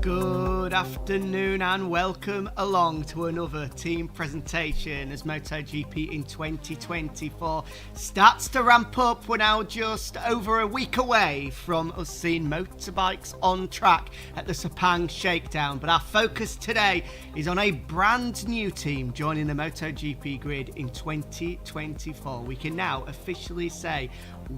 Good afternoon and welcome along to another team presentation as MotoGP in 2024 starts to ramp up. We're now just over a week away from us seeing motorbikes on track at the Sepang Shakedown, but our focus today is on a brand new team joining the MotoGP grid in 2024. We can now officially say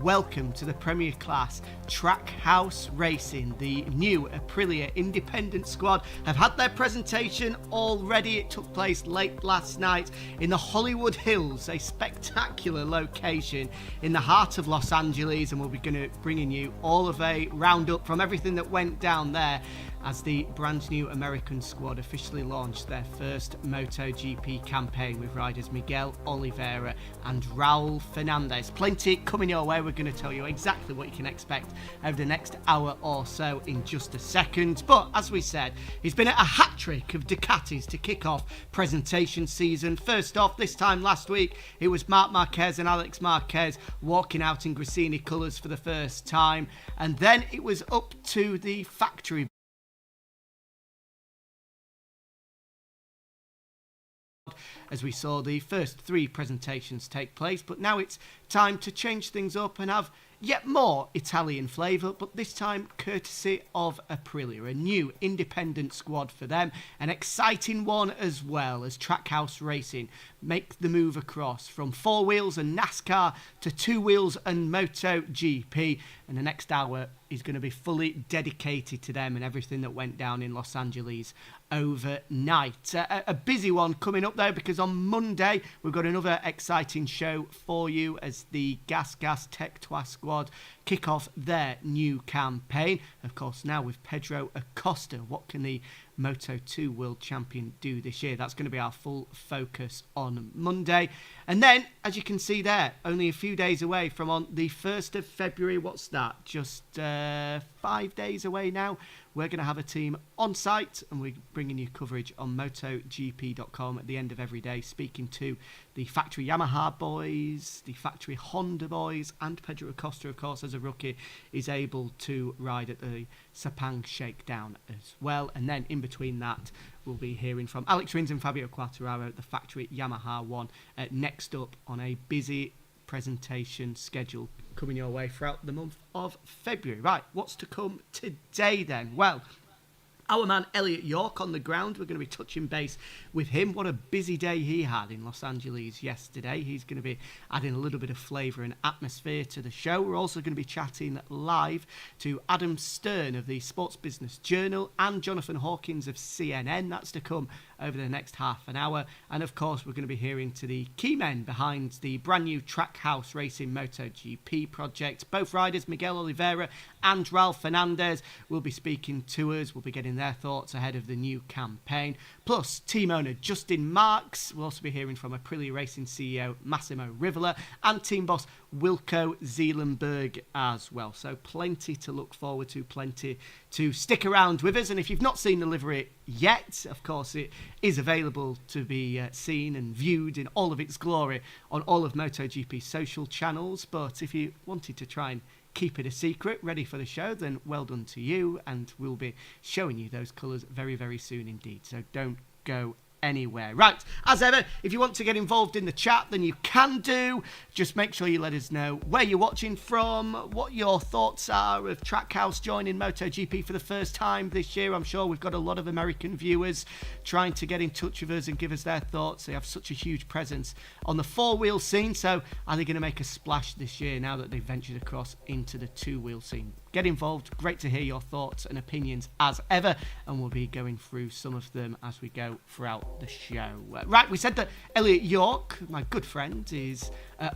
welcome to the Premier Class Trackhouse Racing. The new Aprilia independent squad have had their presentation already. It took place late last night in the Hollywood Hills, a spectacular location in the heart of Los Angeles, and we'll be bringing you all of a roundup from everything that went down there as the brand new American squad officially launched their first MotoGP campaign with riders Miguel Oliveira and Raul Fernandez. Plenty coming your way. We're going to tell you exactly what you can expect over the next hour or so in just a second. But as we said, it's been a hat-trick of Ducatis to kick off presentation season. First off, this time last week, it was Marc Marquez and Alex Marquez walking out in Gresini colours for the first time. And then it was up to the factory as we saw the first three presentations take place, but now it's time to change things up and have yet more Italian flavour, but this time courtesy of Aprilia, a new independent squad for them, an exciting one as well as Trackhouse Racing make the move across from four wheels and NASCAR to two wheels and MotoGP, and the next hour is going to be fully dedicated to them and everything that went down in Los Angeles overnight. A busy one coming up though, because on Monday we've got another exciting show for you as the Gas Tech Trois squad kick off their new campaign. Of course, now with Pedro Acosta, what can the Moto2 World Champion do this year? That's going to be our full focus on Monday. And then, as you can see there, only a few days away from on the 1st of February, what's that? Just 5 days away now. We're going to have a team on site and we're bringing you coverage on MotoGP.com at the end of every day, speaking to the factory Yamaha boys, the factory Honda boys, and Pedro Acosta, of course, as a rookie, is able to ride at the Sepang Shakedown as well. And then in between that, we'll be hearing from Alex Rins and Fabio Quartararo at the factory Yamaha one next up on a busy presentation schedule coming your way throughout the month of February. Right, what's to come today then? Well, our man Elliot York on the ground, we're going to be touching base with him. What a busy day he had in Los Angeles yesterday. He's going to be adding a little bit of flavour and atmosphere to the show. We're also going to be chatting live to Adam Stern of the Sports Business Journal and Jonathan Hawkins of CNN. That's to come over the next half an hour. And of course, we're going to be hearing to the key men behind the brand new Trackhouse Racing MotoGP project. Both riders, Miguel Oliveira and Raul Fernandez, will be speaking to us. We'll be getting their thoughts ahead of the new campaign. Plus, team owner Justin Marx. We'll also be hearing from Aprilia Racing CEO Massimo Rivola and team boss Wilco Zelandberg as well. So plenty to look forward to, plenty to stick around with us. And if you've not seen the livery yet, of course it is available to be seen and viewed in all of its glory on all of MotoGP's social channels. But if you wanted to try and keep it a secret, ready for the show, then well done to you, and we'll be showing you those colours very, very soon indeed. So don't go anywhere. Right, as ever, if you want to get involved in the chat, then you can do. Just make sure you let us know where you're watching from, what your thoughts are of Trackhouse joining MotoGP for the first time this year. I'm sure we've got a lot of American viewers trying to get in touch with us and give us their thoughts. They have such a huge presence on the four-wheel scene, so are they going to make a splash this year now that they've ventured across into the two-wheel scene? Get involved. Great to hear your thoughts and opinions as ever, and we'll be going through some of them as we go throughout the show. Right, we said that Elliot York, my good friend, is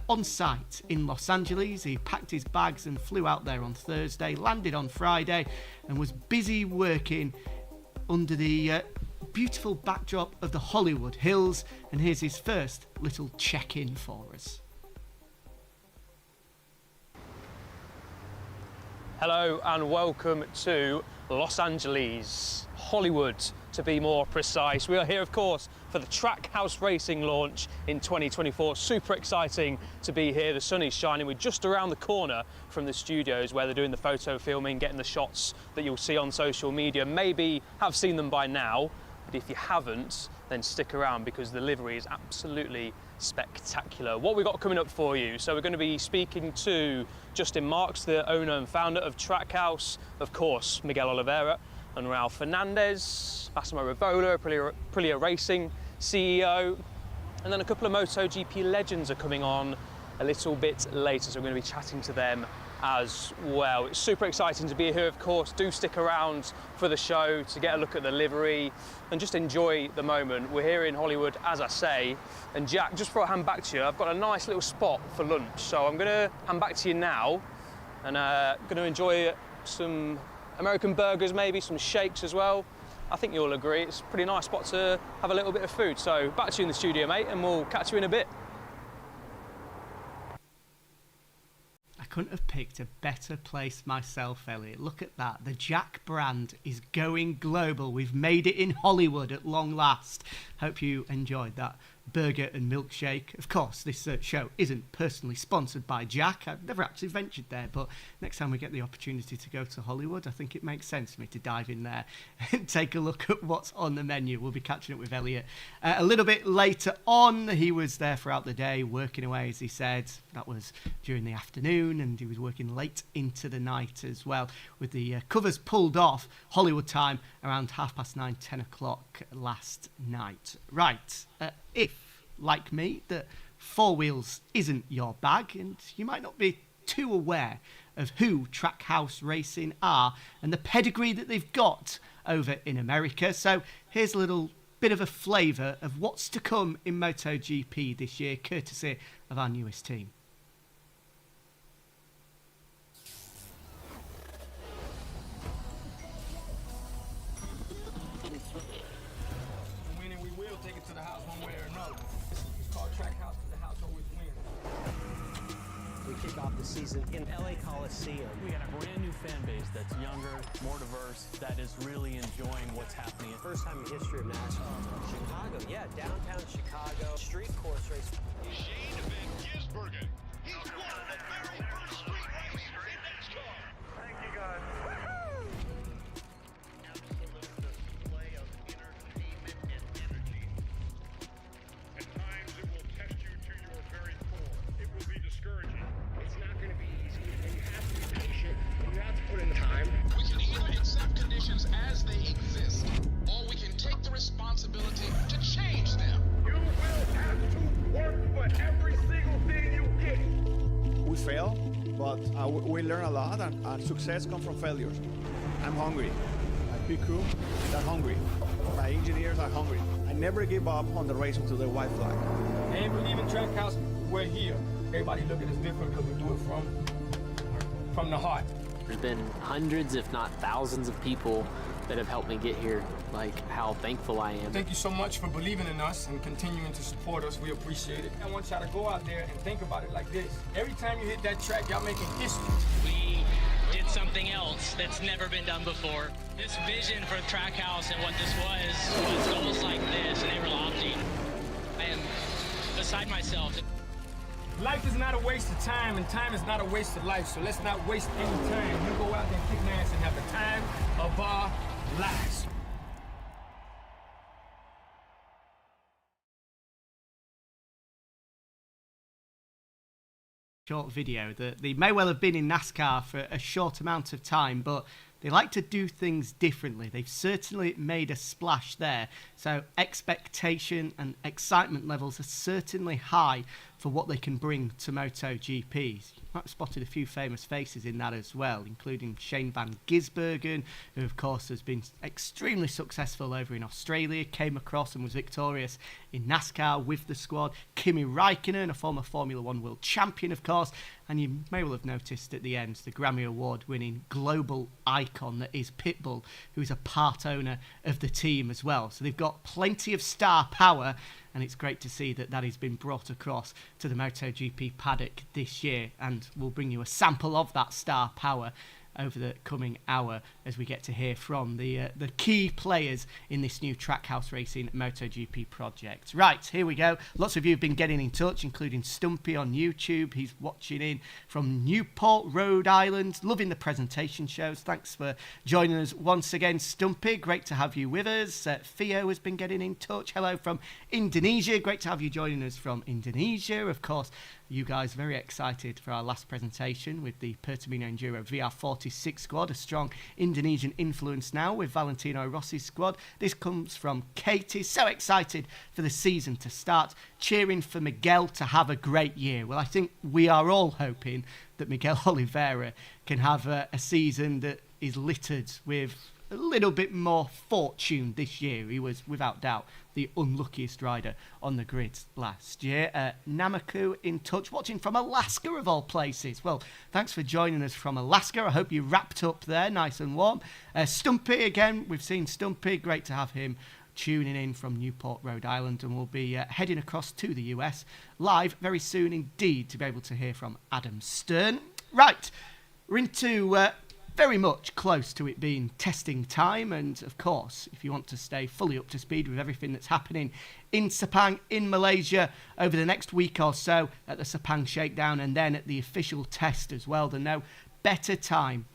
on site in Los Angeles. He packed his bags and flew out there on Thursday, landed on Friday, and was busy working under the beautiful backdrop of the Hollywood Hills. And here's his first little check-in for us. Hello and welcome to Los Angeles, Hollywood to be more precise. We are here, of course, for the Trackhouse Racing launch in 2024. Super exciting to be here. The sun is shining. We're just around the corner from the studios where they're doing the photo filming, getting the shots that you'll see on social media. Maybe have seen them by now, but if you haven't, then stick around because the livery is absolutely spectacular. What we've got coming up for you, so we're going to be speaking to Marx, the owner and founder of Trackhouse, of course Miguel Oliveira and Raul Fernandez, Massimo Rivola, Aprilia Racing CEO, and then a couple of MotoGP legends are coming on a little bit later, so we're going to be chatting to them as well. It's super exciting to be here, of course. Do stick around for the show to get a look at the livery and just enjoy the moment. We're here in Hollywood, as I say, and Jack, just before I hand back to you, I've got a nice little spot for lunch, so I'm going to hand back to you now and going to enjoy some American burgers, maybe some shakes as well. I think you'll agree it's a pretty nice spot to have a little bit of food. So back to you in the studio, mate, and we'll catch you in a bit. I couldn't have picked a better place myself, Elliot. Look at that. The Jack brand is going global. We've made it in Hollywood at long last. Hope you enjoyed that burger and milkshake. Of course, this show isn't personally sponsored by Jack. I've never actually ventured there, but next time we get the opportunity to go to Hollywood, I think it makes sense for me to dive in there and take a look at what's on the menu. We'll be catching up with Elliot a little bit later on. He was there throughout the day, working away, as he said. That was during the afternoon, and he was working late into the night as well, with the covers pulled off Hollywood time around 9:30, 10 o'clock last night. Right, if, like me, that four wheels isn't your bag, and you might not be too aware of who Trackhouse Racing are and the pedigree that they've got over in America. So here's a little bit of a flavour of what's to come in MotoGP this year, courtesy of our newest team. Winning, we will take it to the house one way or another. It's called Trackhouse, because the house always wins. We kick off the season in LA Coliseum. We got a brand new fan base that's younger, more diverse, that is really enjoying what's happening. First time in history of NASCAR. Chicago, yeah, downtown Chicago, street course race. Shane Van Gisbergen. He's won the very first street race in NASCAR. Thank you, guys. Absolute display of entertainment and energy. At times it will test you to your very core. It will be discouraging. It's not going to be easy, and you have to be patient, and you have to put in the time. We can either accept conditions as they exist, or we can take the responsibility to change them. You will have to work for every single thing you get. We fail, but we learn a lot, and success comes from failures. I'm hungry. My pit crew, they're hungry. My engineers are hungry. I never give up on the race until the white flag. They ain't believe in Trackhouse, we're here. Everybody look at us different because we do it from the heart. There's been hundreds, if not thousands of people that have helped me get here. Like, how thankful I am. Thank you so much for believing in us and continuing to support us. We appreciate it. I want y'all to go out there and think about it like this. Every time you hit that track, y'all making history. We did something else that's never been done before. This vision for Trackhouse and what this was goals like this, and they were lofty. I am beside myself. Life is not a waste of time, and time is not a waste of life, so let's not waste any time. You go out there and kick ass and have the time of our lives. Short video that they may well have been in NASCAR for a short amount of time, but they like to do things differently. They've certainly made a splash there, so expectation and excitement levels are certainly high for what they can bring to MotoGP. You might have spotted a few famous faces in that as well, including Shane Van Gisbergen, who of course has been extremely successful over in Australia, came across and was victorious in NASCAR with the squad. Kimi Räikkönen, a former Formula One world champion of course, and you may well have noticed at the end the Grammy Award winning global icon that is Pitbull, who is a part owner of the team as well. So they've got plenty of star power, and it's great to see that that has been brought across to the MotoGP paddock this year, and we'll bring you a sample of that star power over the coming hour as we get to hear from the key players in this new Trackhouse Racing MotoGP project. Right, here we go. Lots of you have been getting in touch, including Stumpy on YouTube. He's watching in from Newport, Rhode Island. Loving the presentation shows. Thanks for joining us once again, Stumpy. Great to have you with us. Theo has been getting in touch. Hello from Indonesia. Great to have you joining us from Indonesia. Of course, you guys very excited for our last presentation with the Pertamino Enduro VR46 squad, a strong Indonesian influence now with Valentino Rossi's squad. This comes from Katie, so excited for the season to start, cheering for Miguel to have a great year. Well, I think we are all hoping that Miguel Oliveira can have a season that is littered with a little bit more fortune this year. He was, without doubt, the unluckiest rider on the grid last year. Namaku in touch, watching from Alaska of all places. Well, thanks for joining us from Alaska. I hope you wrapped up there nice and warm. Stumpy again, we've seen Stumpy. Great to have him tuning in from Newport, Rhode Island, and we'll be heading across to the US live very soon indeed to be able to hear from Adam Stern. Right, we're into very much close to it being testing time, and of course, if you want to stay fully up to speed with everything that's happening in Sepang in Malaysia over the next week or so at the Sepang Shakedown and then at the official test as well, then no better time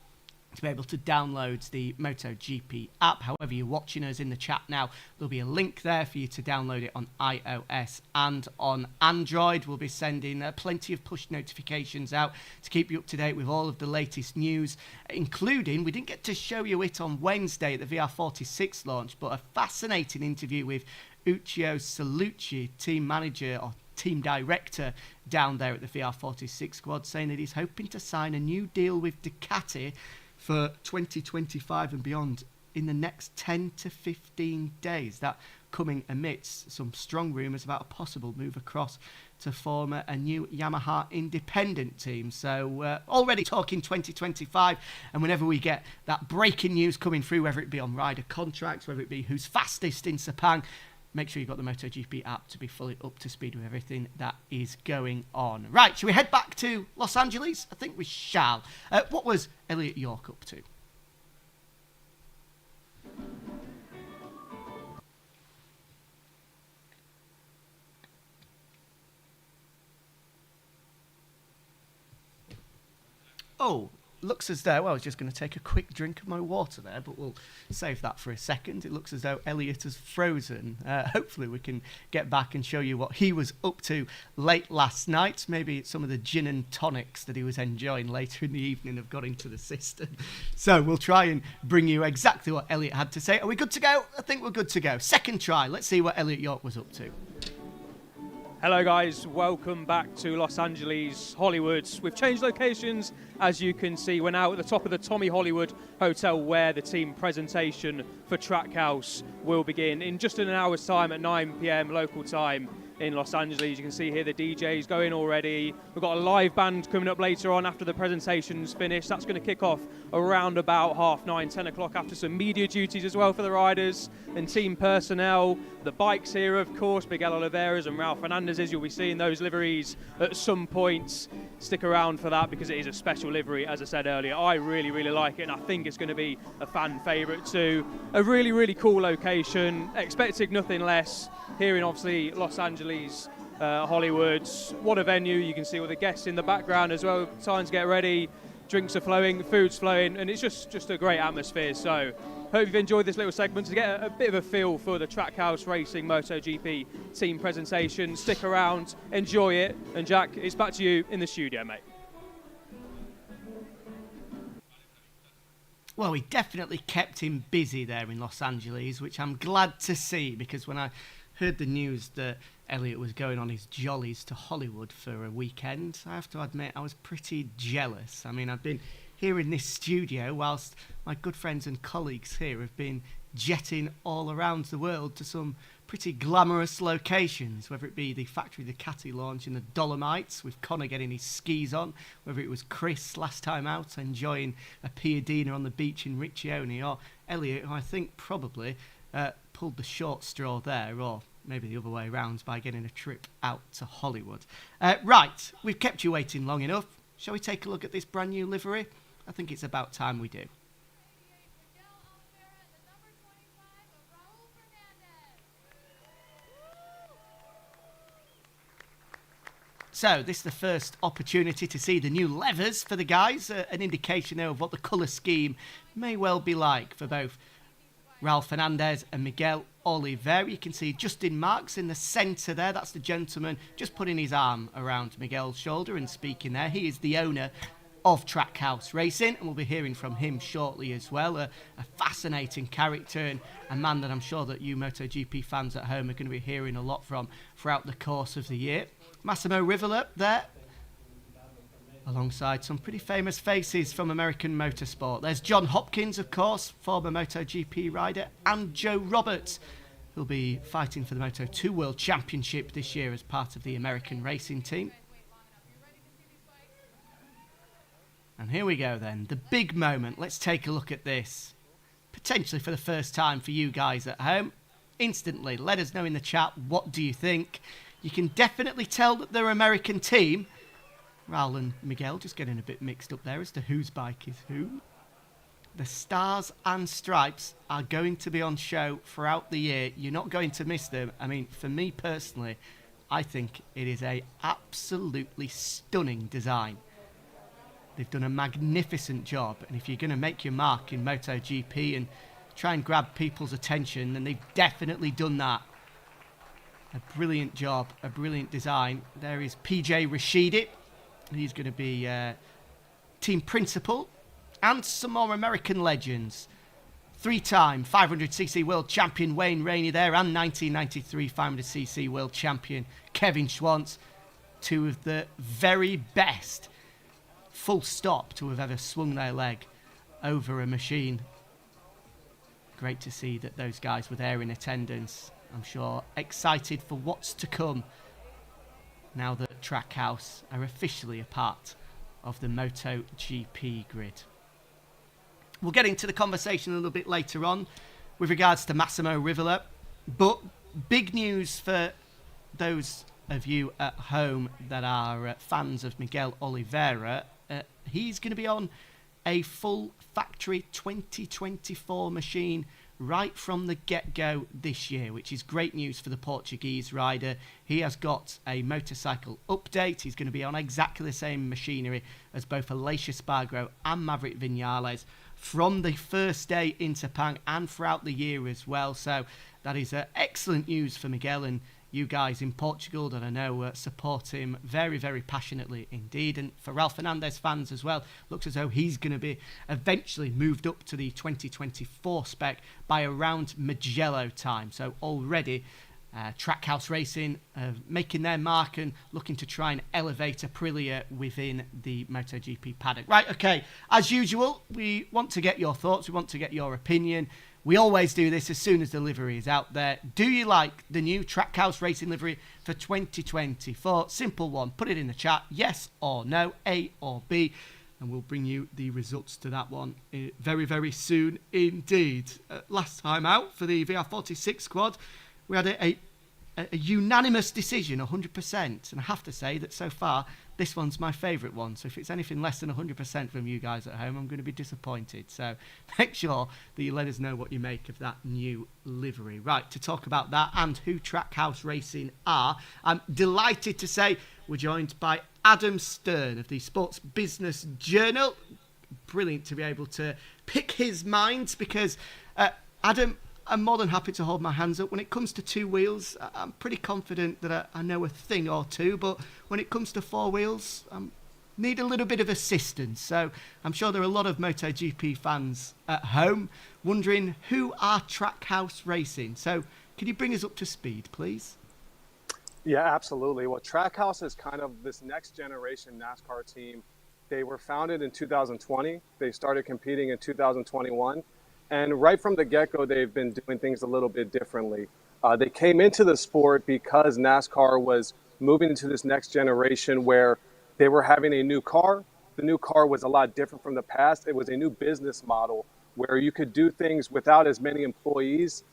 to be able to download the MotoGP app. However you're watching us in the chat now, there'll be a link there for you to download it on iOS and on Android. We'll be sending plenty of push notifications out to keep you up to date with all of the latest news, including, we didn't get to show you it on Wednesday at the VR46 launch, but a fascinating interview with Uccio Salucci, team manager or team director down there at the VR46 squad, saying that he's hoping to sign a new deal with Ducati for 2025 and beyond in the next 10 to 15 days. That coming amidst some strong rumours about a possible move across to form a new Yamaha independent team. So already talking 2025, and whenever we get that breaking news coming through, whether it be on rider contracts, whether it be who's fastest in Sepang, make sure you've got the MotoGP app to be fully up to speed with everything that is going on. Right, shall we head back to Los Angeles? I think we shall. What was Elliot York up to? Oh, looks as though, well, I was just going to take a quick drink of my water there, but we'll save that for a second. It looks as though Elliot has frozen. Hopefully we can get back and show you what he was up to late last night. Maybe some of the gin and tonics that he was enjoying later in the evening have got into the system. So we'll try and bring you exactly what Elliot had to say. Are we good to go? I think we're good to go. Second try. Let's see what Elliot York was up to. Hello guys, welcome back to Los Angeles, Hollywood. We've changed locations, as you can see. We're now at the top of the Tommy Hollywood Hotel where the team presentation for Trackhouse will begin in just an hour's time at 9 PM local time in Los Angeles. You can see here the DJ's going already. We've got a live band coming up later on after the presentation's finished. That's going to kick off around about 9:30, 10 o'clock after some media duties as well for the riders and team personnel. The bikes here, of course, Miguel Oliveira's and Raul Fernandez's. You'll be seeing those liveries at some point. Stick around for that because it is a special livery, as I said earlier. I really, really like it, and I think it's going to be a fan favourite too. A really, really cool location. Expecting nothing less here in, obviously, Los Angeles, Hollywood. What a venue. You can see all the guests in the background as well. Time to get ready. Drinks are flowing, food's flowing, and it's just a great atmosphere. So hope you've enjoyed this little segment to get a bit of a feel for the Trackhouse Racing MotoGP team presentation. Stick around, enjoy it, and Jack, it's back to you in the studio, mate. Well, we definitely kept him busy there in Los Angeles, which I'm glad to see, because when I heard the news that Elliot was going on his jollies to Hollywood for a weekend, I have to admit I was pretty jealous. I mean, I've been here in this studio whilst my good friends and colleagues here have been jetting all around the world to some pretty glamorous locations, whether it be the Factory Ducati launch in the Dolomites with Connor getting his skis on, whether it was Chris last time out enjoying a Piadina on the beach in Riccione, or Elliot, who I think probably pulled the short straw there, or maybe the other way around, by getting a trip out to Hollywood. Right, we've kept you waiting long enough. Shall we take a look at this brand new livery? I think it's about time we do. So this is the first opportunity to see the new levers for the guys, an indication there of what the colour scheme may well be like for both Raul Fernandez and Miguel Oliveira. You can see Justin Marx in the centre there. That's the gentleman just putting his arm around Miguel's shoulder and speaking there. He is the owner of Trackhouse Racing, and we'll be hearing from him shortly as well. A fascinating character and a man that I'm sure that you MotoGP fans at home are going to be hearing a lot from throughout the course of the year. Massimo Rivola there, alongside some pretty famous faces from American motorsport. There's John Hopkins, of course, former MotoGP rider, and Joe Roberts, who'll be fighting for the Moto2 World Championship this year as part of the American Racing Team. And here we go then, the big moment. Let's take a look at this. Potentially for the first time for you guys at home. Instantly, let us know in the chat, what do you think? You can definitely tell that they're an American team. Raul and Miguel just getting a bit mixed up there as to whose bike is who. The stars and stripes are going to be on show throughout the year. You're not going to miss them. I mean, for me personally, I think it is a absolutely stunning design. They've done a magnificent job, and if you're going to make your mark in MotoGP and try and grab people's attention, then they've definitely done that. A brilliant job, a brilliant design. There is PJ Rashidi. He's going to be team principal. And some more American legends. 3-time 500cc world champion Wayne Rainey there, and 1993 500cc world champion Kevin Schwantz. Two of the very best, full stop, to have ever swung their leg over a machine. Great to see that those guys were there in attendance. I'm sure excited for what's to come now that Trackhouse are officially a part of the MotoGP grid. We'll get into the conversation a little bit later on with regards to Massimo Rivola, but big news for those of you at home that are fans of Miguel Oliveira. He's going to be on a full factory 2024 machine right from the get-go this year, which is great news for the Portuguese rider. He has got a motorcycle update. He's going to be on exactly the same machinery as both Aleix Espargaro and Maverick Vinales from the first day in Sepang and throughout the year as well. So that is excellent news for Miguel and you guys in Portugal that I know support him very, very passionately indeed. And for Raul Fernandez fans as well, looks as though he's going to be eventually moved up to the 2024 spec by around Mugello time. So already Trackhouse Racing making their mark and looking to try and elevate Aprilia within the MotoGP paddock. Right, okay, as usual, we want to get your thoughts, we want to get your opinion. We always do this as soon as the livery is out there. Do you like the new Trackhouse Racing livery for 2024? Simple one. Put it in the chat. Yes or no, A or B. And we'll bring you the results to that one very, very soon indeed. Last time out for the VR46 squad, we had a unanimous decision, 100%. And I have to say that so far, this one's my favourite one. So if it's anything less than 100% from you guys at home, I'm going to be disappointed. So make sure that you let us know what you make of that new livery. Right, to talk about that and who Trackhouse Racing are, I'm delighted to say we're joined by Adam Stern of the Sports Business Journal. Brilliant to be able to pick his minds because, Adam, I'm more than happy to hold my hands up. When it comes to two wheels, I'm pretty confident that I know a thing or two, but when it comes to four wheels, I need a little bit of assistance. So I'm sure there are a lot of MotoGP fans at home wondering who are Trackhouse Racing. So can you bring us up to speed, please? Yeah, absolutely. Well, Trackhouse is kind of this next generation NASCAR team. They were founded in 2020. They started competing in 2021. And right from the get-go, they've been doing things a little bit differently. They came into the sport because NASCAR was moving into this next generation where they were having a new car. The new car was a lot different from the past. It was a new business model where you could do things without as many employees.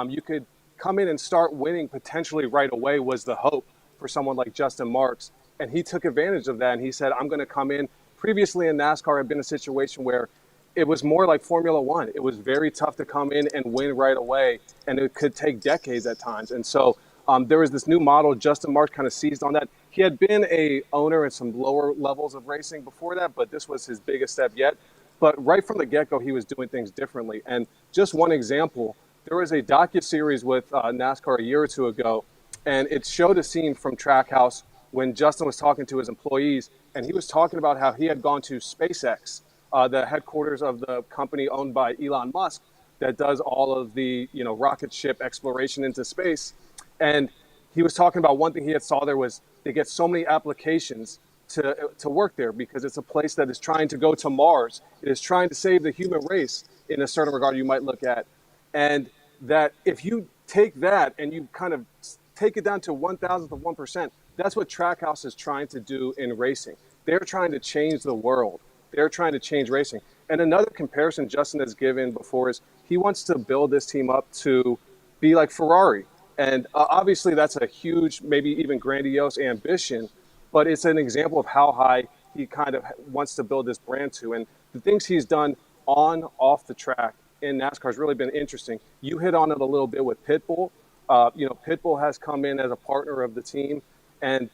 You could come in and start winning potentially right away was the hope for someone like Justin Marx. And he took advantage of that. And he said, I'm going to come in, previously in NASCAR had been a situation where it was more like Formula One. It was very tough to come in and win right away, and it could take decades at times. And so there was this new model. Justin Marks kind of seized on that. He had been a owner in some lower levels of racing before that, but this was his biggest step yet. But right from the get-go, he was doing things differently. And just one example, there was a docuseries with NASCAR a year or two ago, and it showed a scene from Trackhouse when Justin was talking to his employees, and he was talking about how he had gone to SpaceX, the headquarters of the company owned by Elon Musk that does all of the rocket ship exploration into space. And he was talking about one thing he had saw there was they get so many applications to work there because it's a place that is trying to go to Mars. It is trying to save the human race in a certain regard you might look at. And that if you take that and you kind of take it down to 1,000th of 1%, that's what Trackhouse is trying to do in racing. They're trying to change the world. They're trying to change racing. And another comparison Justin has given before is he wants to build this team up to be like Ferrari. And obviously that's a huge, maybe even grandiose ambition, but it's an example of how high he kind of wants to build this brand to. And the things he's done on, off the track in NASCAR has really been interesting. You hit on it a little bit with Pitbull. Pitbull has come in as a partner of the team, and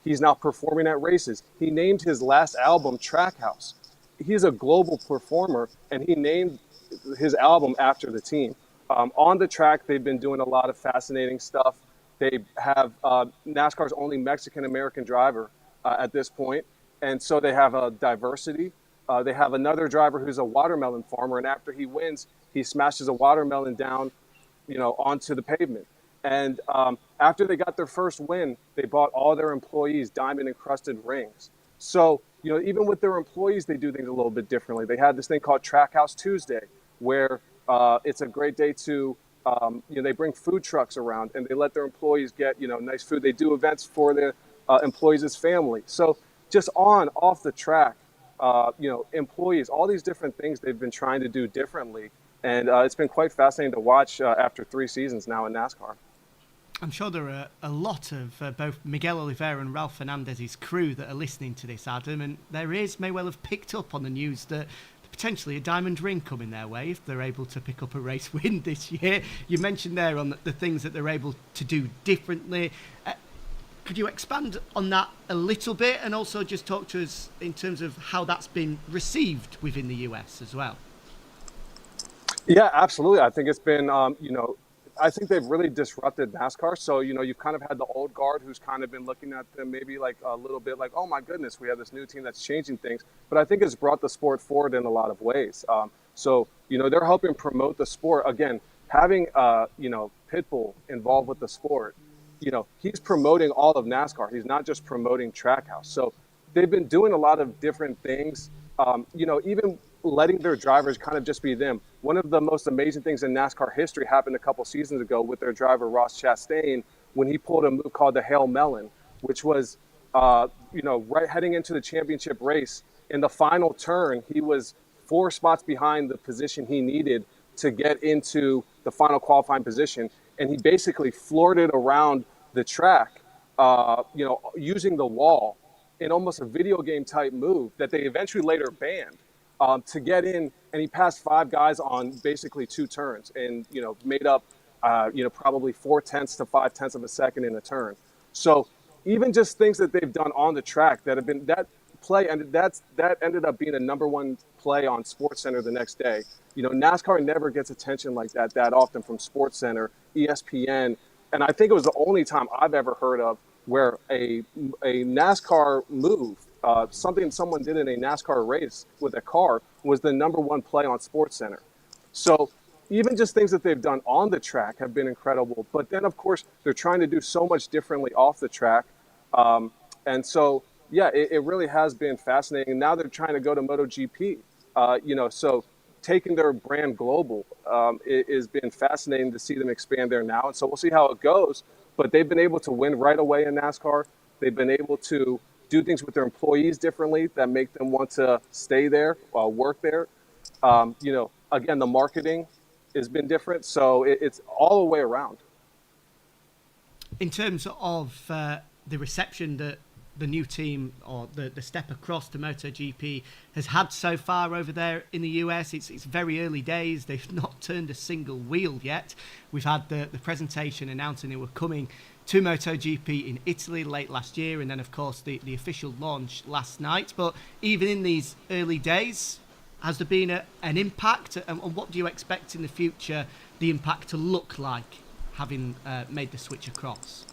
he's now performing at races. He named his last album Trackhouse. He's a global performer, and he named his album after the team. On the track, they've been doing a lot of fascinating stuff. They have NASCAR's only Mexican-American driver at this point, and so they have a diversity. They have another driver who's a watermelon farmer, and after he wins, he smashes a watermelon down, onto the pavement. And after they got their first win, they bought all their employees diamond-encrusted rings. So, even with their employees, they do things a little bit differently. They had this thing called Trackhouse Tuesday, where it's a great day to, they bring food trucks around and they let their employees get, nice food. They do events for their employees' family. So just on, off the track, employees, all these different things they've been trying to do differently. And it's been quite fascinating to watch after 3 seasons now in NASCAR. I'm sure there are a lot of both Miguel Oliveira and Ralph Fernandez's crew that are listening to this, Adam, and their ears may well have picked up on the news that potentially a diamond ring coming their way if they're able to pick up a race win this year. You mentioned there on the things that they're able to do differently. Could you expand on that a little bit and also just talk to us in terms of how that's been received within the US as well? Yeah, absolutely. I think it's been, I think they've really disrupted NASCAR. So, you've kind of had the old guard who's kind of been looking at them maybe like a little bit like, oh my goodness, we have this new team that's changing things. But I think it's brought the sport forward in a lot of ways. So, they're helping promote the sport. Again, having, Pitbull involved with the sport, he's promoting all of NASCAR. He's not just promoting Trackhouse. So they've been doing a lot of different things, even letting their drivers kind of just be them. One of the most amazing things in NASCAR history happened a couple seasons ago with their driver, Ross Chastain, when he pulled a move called the Hail Melon, which was, right heading into the championship race. In the final turn, he was 4 spots behind the position he needed to get into the final qualifying position. And he basically floored it around the track, using the wall in almost a video game type move that they eventually later banned. To get in, and he passed 5 guys on basically 2 turns and, made up, probably 4/10 to 5/10 of a second in a turn. So even just things that they've done on the track that have been that play, and that ended up being a #1 play on SportsCenter the next day. NASCAR never gets attention like that often from SportsCenter, ESPN, and I think it was the only time I've ever heard of where a NASCAR move, something someone did in a NASCAR race with a car, was the #1 play on SportsCenter. So even just things that they've done on the track have been incredible. But then, of course, they're trying to do so much differently off the track. And so, yeah, it really has been fascinating. And now they're trying to go to MotoGP. So taking their brand global, it has been fascinating to see them expand there now. And so we'll see how it goes. But they've been able to win right away in NASCAR. They've been able to do things with their employees differently that make them want to stay there, work there. Again, the marketing has been different. So it's all the way around. In terms of the reception that the new team or the step across to MotoGP has had so far over there in the US. It's very early days. They've not turned a single wheel yet. We've had the presentation announcing they were coming to MotoGP in Italy late last year, and then of course the official launch last night. But even in these early days, has there been an impact, and what do you expect in the future the impact to look like, having made the switch across?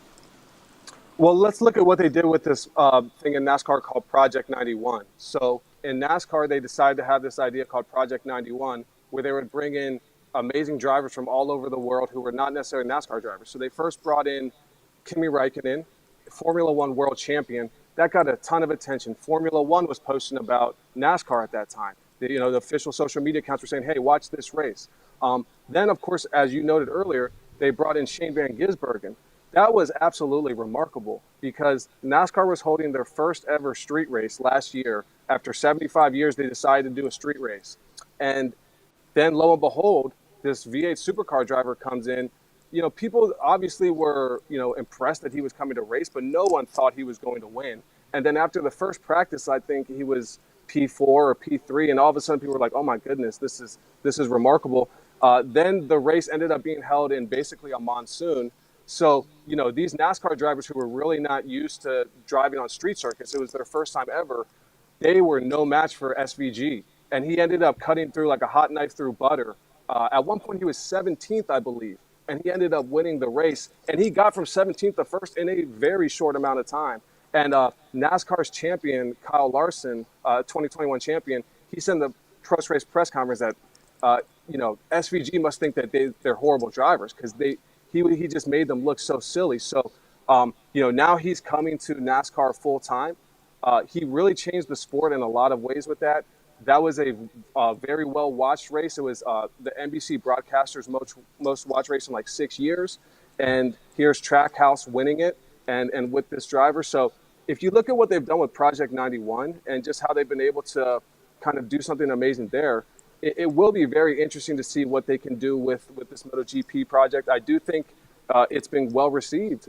Well, let's look at what they did with this thing in NASCAR called Project 91. So in NASCAR, they decided to have this idea called Project 91, where they would bring in amazing drivers from all over the world who were not necessarily NASCAR drivers. So they first brought in Kimi Räikkönen, Formula One world champion. That got a ton of attention. Formula One was posting about NASCAR at that time. The official social media accounts were saying, hey, watch this race. Then, of course, as you noted earlier, they brought in Shane Van Gisbergen. That was absolutely remarkable because NASCAR was holding their first ever street race last year. After 75 years, they decided to do a street race. And then, lo and behold, this V8 supercar driver comes in. People obviously were, impressed that he was coming to race, but no one thought he was going to win. And then after the first practice, I think he was P4 or P3, and all of a sudden people were like, oh my goodness, this is remarkable. Then the race ended up being held in basically a monsoon. So, these NASCAR drivers who were really not used to driving on street circuits, it was their first time ever, they were no match for SVG. And he ended up cutting through like a hot knife through butter. At one point, he was 17th, I believe, and he ended up winning the race. And he got from 17th to first in a very short amount of time. And NASCAR's champion, Kyle Larson, 2021 champion, he said in the post-race press conference that, SVG must think that they're horrible drivers because he just made them look so silly. So, now he's coming to NASCAR full time. He really changed the sport in a lot of ways with that. That was a very well watched race. It was the NBC broadcaster's most watched race in like 6 years. And here's Trackhouse winning it and with this driver. So if you look at what they've done with Project 91 and just how they've been able to kind of do something amazing there, it will be very interesting to see what they can do with this MotoGP project. I do think it's been well received.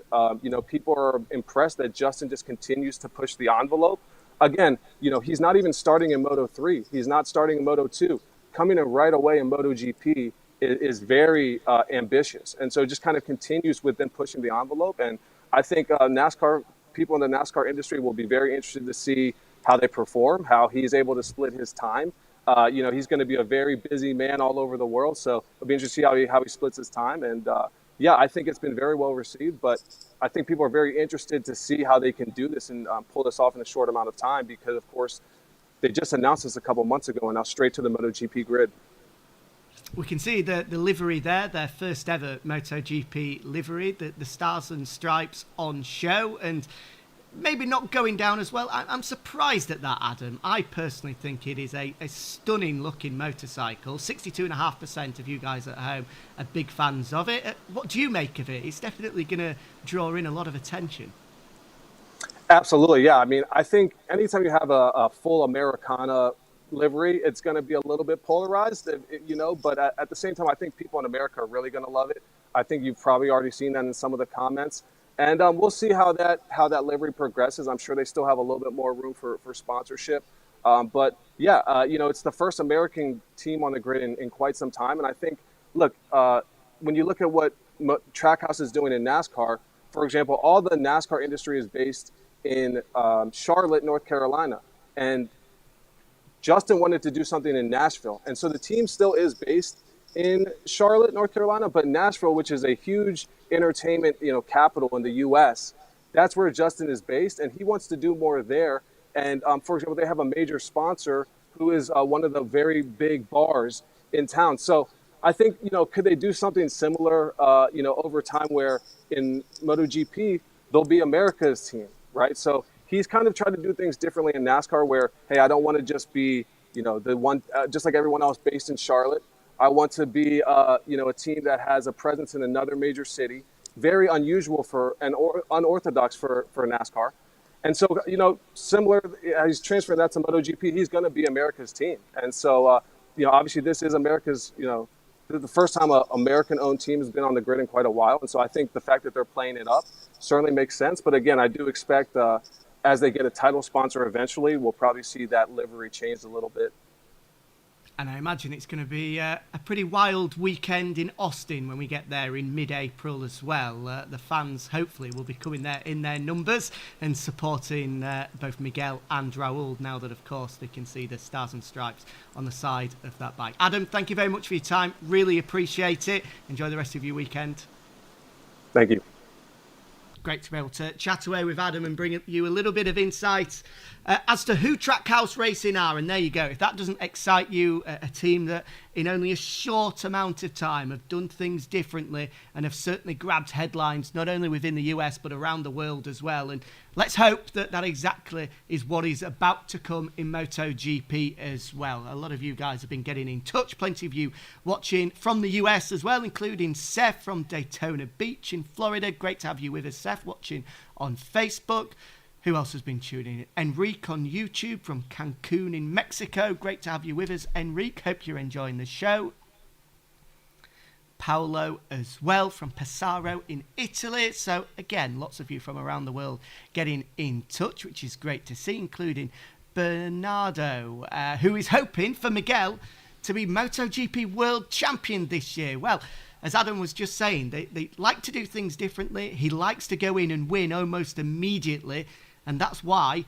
People are impressed that Justin just continues to push the envelope. Again, he's not even starting in Moto3. He's not starting in Moto2. Coming in right away in MotoGP is very ambitious. And so it just kind of continues with them pushing the envelope. And I think NASCAR, people in the NASCAR industry will be very interested to see how they perform, how he's able to split his time. He's going to be a very busy man all over the world. So it'll be interesting to see how he splits his time. And I think it's been very well received, but I think people are very interested to see how they can do this and pull this off in a short amount of time because, of course, they just announced this a couple months ago and now straight to the MotoGP grid. We can see the livery there, their first ever MotoGP livery, the stars and stripes on show, and maybe not going down as well. I'm surprised at that, Adam. I personally think it is a stunning looking motorcycle. 62.5% of you guys at home are big fans of it. What do you make of it? It's definitely going to draw in a lot of attention. Absolutely, yeah. I mean, I think anytime you have a full Americana livery, it's going to be a little bit polarized, but at the same time, I think people in America are really going to love it. I think you've probably already seen that in some of the comments. And we'll see how that livery progresses. I'm sure they still have a little bit more room for sponsorship. It's the first American team on the grid in quite some time. And I think, look, when you look at what Trackhouse is doing in NASCAR, for example, all the NASCAR industry is based in Charlotte, North Carolina. And Justin wanted to do something in Nashville. And so the team still is based in Charlotte, North Carolina, but Nashville, which is a huge entertainment, capital in the U.S., that's where Justin is based, and he wants to do more there. And for example, they have a major sponsor who is one of the very big bars in town. So I think, could they do something similar, over time where in MotoGP, they'll be America's team, right? So he's kind of tried to do things differently in NASCAR where, hey, I don't want to just be, the one, just like everyone else based in Charlotte. I want to be, a team that has a presence in another major city. Very unusual and unorthodox for NASCAR. And so, similar, he's transferring that to MotoGP. He's going to be America's team. And so, obviously this is America's, the first time an American-owned team has been on the grid in quite a while. And so I think the fact that they're playing it up certainly makes sense. But again, I do expect as they get a title sponsor eventually, we'll probably see that livery changed a little bit. And I imagine it's going to be a pretty wild weekend in Austin when we get there in mid-April as well. The fans hopefully will be coming there in their numbers and supporting both Miguel and Raul now that, of course, they can see the stars and stripes on the side of that bike. Adam, thank you very much for your time. Really appreciate it. Enjoy the rest of your weekend. Thank you. Great to be able to chat away with Adam and bring you a little bit of insight as to who Trackhouse Racing are. And there you go. If that doesn't excite you, a team that in only a short amount of time have done things differently and have certainly grabbed headlines, not only within the US, but around the world as well. And let's hope that that exactly is what is about to come in MotoGP as well. A lot of you guys have been getting in touch. Plenty of you watching from the US as well, including Seth from Daytona Beach in Florida. Great to have you with us, Seth, watching on Facebook. Who else has been tuning in? Enrique on YouTube from Cancun in Mexico. Great to have you with us, Enrique. Hope you're enjoying the show. Paolo as well from Pesaro in Italy. So again, lots of you from around the world getting in touch, which is great to see, including Bernardo, who is hoping for Miguel to be MotoGP World Champion this year. Well, as Adam was just saying, they like to do things differently. He likes to go in and win almost immediately. And that's why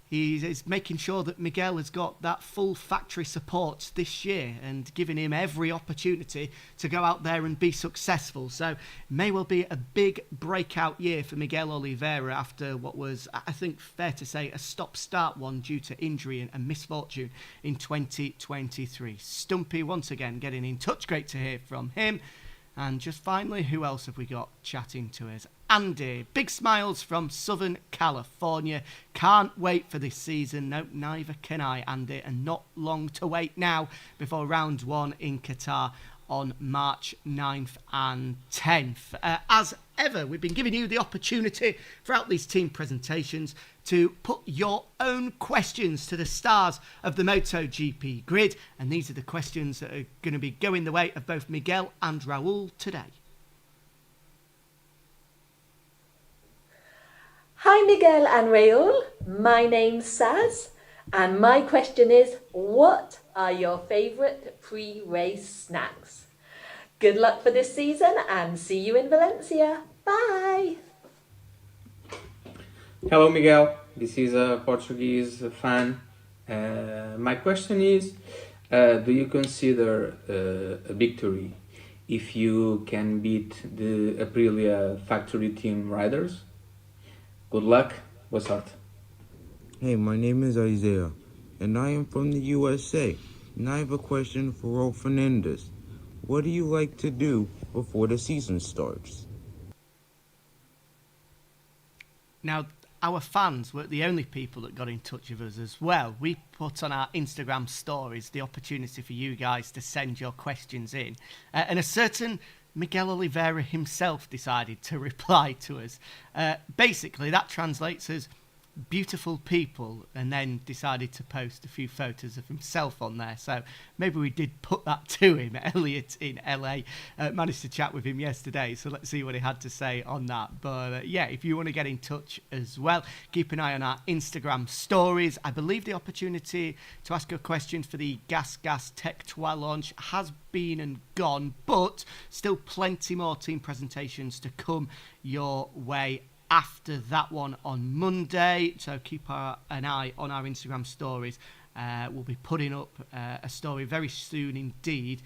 he is making sure that Miguel has got that full factory support this year and giving him every opportunity to go out there and be successful. So it may well be a big breakout year for Miguel Oliveira after what was, I think, fair to say, a stop-start one due to injury and misfortune in 2023. Stumpy once again getting in touch. Great to hear from him. And just finally, who else have we got chatting to us? Andy, big smiles from Southern California. Can't wait for this season. No, neither can I, Andy. And not long to wait now before round one in Qatar on March 9th and 10th. As ever, we've been giving you the opportunity throughout these team presentations to put your own questions to the stars of the MotoGP grid. And these are the questions that are going to be going the way of both Miguel and Raul today. Hi Miguel and Raul, my name's Saz, and my question is, what are your favourite pre-race snacks? Good luck for this season and see you in Valencia. Bye! Hello Miguel, this is a Portuguese fan. My question is, do you consider a victory if you can beat the Aprilia factory team riders? Good luck, boa sorte. Hey, my name is Isaiah, and I am from the USA, and I have a question for Raul Fernandez. What do you like to do before the season starts? Now, our fans weren't the only people that got in touch with us as well. We put on our Instagram stories the opportunity for you guys to send your questions in. And a certain Miguel Oliveira himself decided to reply to us. Basically, that translates as beautiful people, and then decided to post a few photos of himself on there. So maybe we did put that to him. Elliot in LA managed to chat with him yesterday, so let's see what he had to say on that. But yeah, if you want to get in touch as well, keep an eye on our Instagram stories. I believe the opportunity to ask a question for the Gas Tech 2 launch has been and gone, but still plenty more team presentations to come your way after that one on Monday. So keep an eye on our Instagram stories. We'll be putting up a story very soon indeed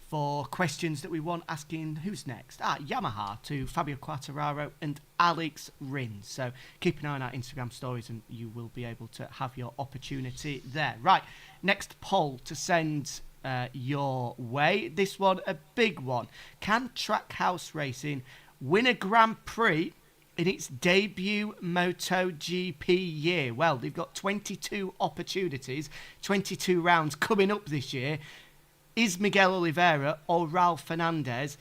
for questions that we want asking who's next. Yamaha to Fabio Quartararo and Alex Rins. So keep an eye on our Instagram stories and you will be able to have your opportunity there. Right, next poll to send your way. This one, a big one. Can Trackhouse Racing win a Grand Prix in its debut MotoGP year? Well, they've got 22 opportunities, 22 rounds coming up this year. Is Miguel Oliveira or Raul Fernandez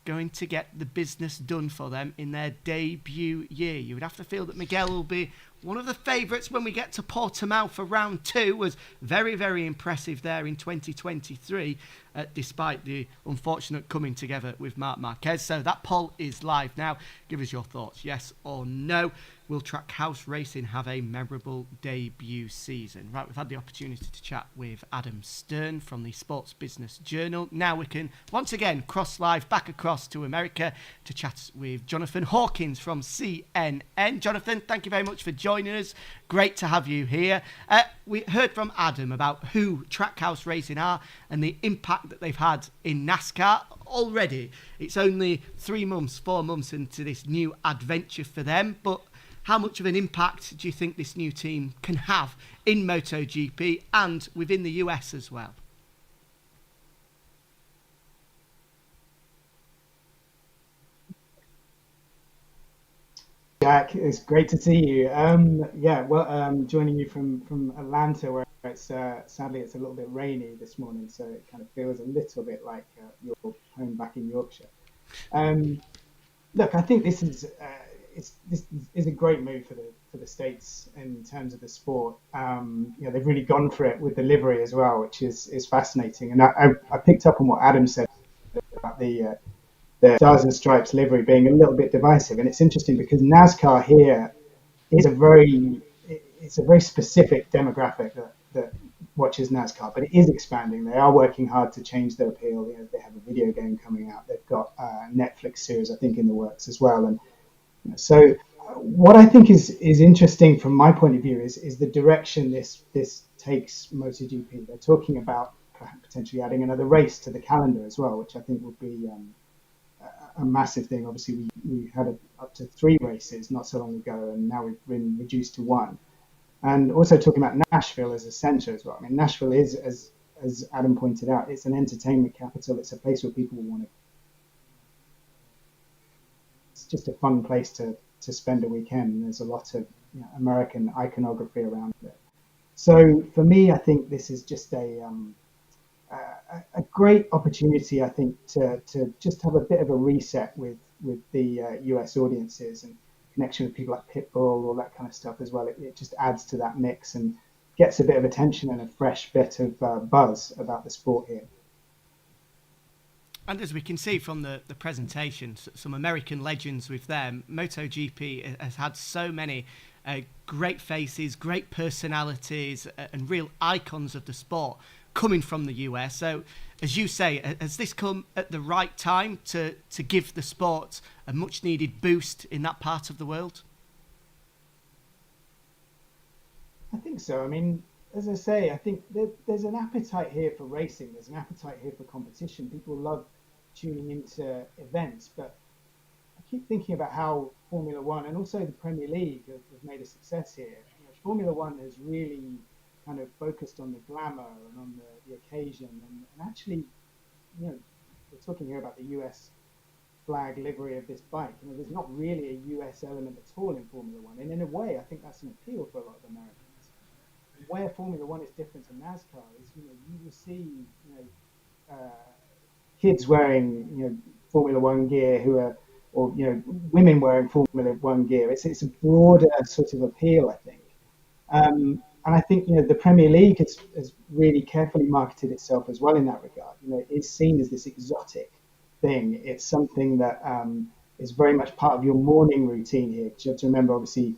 going to get the business done for them in their debut year? You would have to feel that Miguel will be one of the favourites when we get to Portimao for round 2. Was very, very impressive there in 2023. despite the unfortunate coming together with Marc Marquez. So that poll is live now. Give us your thoughts, yes or no. Will Trackhouse Racing have a memorable debut season? Right, we've had the opportunity to chat with Adam Stern from the Sports Business Journal. Now we can once again cross live back across to America to chat with Jonathan Hawkins from CNN. Jonathan, thank you very much for joining us. Great to have you here. We heard from Adam about who Trackhouse Racing are and the impact that they've had in NASCAR. Already, it's only 4 months into this new adventure for them, but how much of an impact do you think this new team can have in MotoGP and within the US as well? Jack, it's great to see you. Joining you from Atlanta, where it's sadly it's a little bit rainy this morning, so it kind of feels a little bit like your home back in Yorkshire. Look, I think this is a great move for the States in terms of the sport. They've really gone for it with the livery as well, which is fascinating. And I picked up on what Adam said about the Stars and Stripes livery being a little bit divisive, and it's interesting because NASCAR here is a very specific demographic that watches NASCAR, but it is expanding. They are working hard to change their appeal. They have a video game coming out. They've got a Netflix series, I think, in the works as well. And so what I think is interesting from my point of view is the direction this takes MotoGP. They're talking about potentially adding another race to the calendar as well, which I think would be a massive thing. Obviously, we had up to 3 races not so long ago, and now we've been reduced to 1. And also talking about Nashville as a centre as well. I mean, Nashville is, as Adam pointed out, it's an entertainment capital. It's a place where people want to. It's just a fun place to spend a weekend. And there's a lot of American iconography around it. So for me, I think this is just a great opportunity, I think, to just have a bit of a reset with the US audiences and connection with people like Pitbull, all that kind of stuff as well. It just adds to that mix and gets a bit of attention and a fresh bit of buzz about the sport here. And as we can see from the presentation, some American legends with them, MotoGP has had so many great faces, great personalities, and real icons of the sport coming from the US. So, as you say, has this come at the right time to give the sport a much needed boost in that part of the world? I think so. I mean, as I say, I think there's an appetite here for racing. There's an appetite here for competition. People love tuning into events, but I keep thinking about how Formula One and also the Premier League have made a success here. Formula One has really kind of focused on the glamour and on the occasion, and actually, we're talking here about the US flag livery of this bike. There's not really a US element at all in Formula One, and in a way, I think that's an appeal for a lot of Americans. Where Formula One is different to NASCAR is, you will see, kids wearing, Formula One gear or women wearing Formula One gear. It's a broader sort of appeal, I think. And I think the Premier League has really carefully marketed itself as well in that regard. It's seen as this exotic thing. It's something that is very much part of your morning routine here. You have to remember, obviously,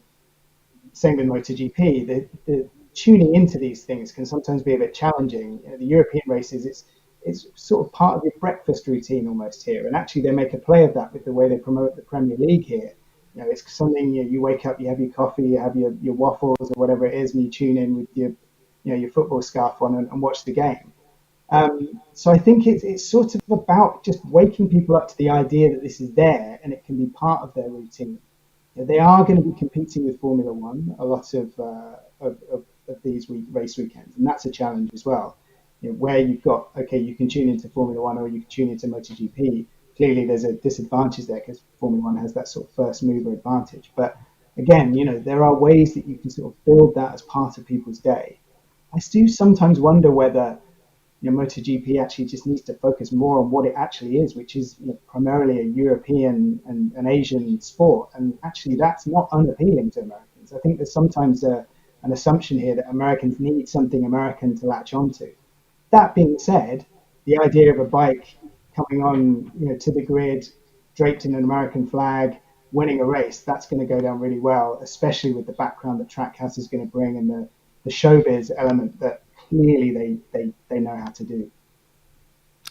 same with MotoGP. The tuning into these things can sometimes be a bit challenging. The European races, it's sort of part of your breakfast routine almost here. And actually, they make a play of that with the way they promote the Premier League here. It's something you wake up, you have your coffee, you have your waffles or whatever it is, and you tune in with your football scarf on and watch the game. So I think it's sort of about just waking people up to the idea that this is there and it can be part of their routine. They are going to be competing with Formula One a lot of these race weekends, and that's a challenge as well. Where you've got, you can tune into Formula One or you can tune into MotoGP. Clearly, there's a disadvantage there because Formula One has that sort of first mover advantage. But again, there are ways that you can sort of build that as part of people's day. I do sometimes wonder whether MotoGP actually just needs to focus more on what it actually is, which is primarily a European and an Asian sport. And actually, that's not unappealing to Americans. I think there's sometimes an assumption here that Americans need something American to latch onto. That being said, the idea of a bike coming on, to the grid, draped in an American flag, winning a race, that's going to go down really well, especially with the background that Trackhouse is going to bring and the showbiz element that clearly they know how to do.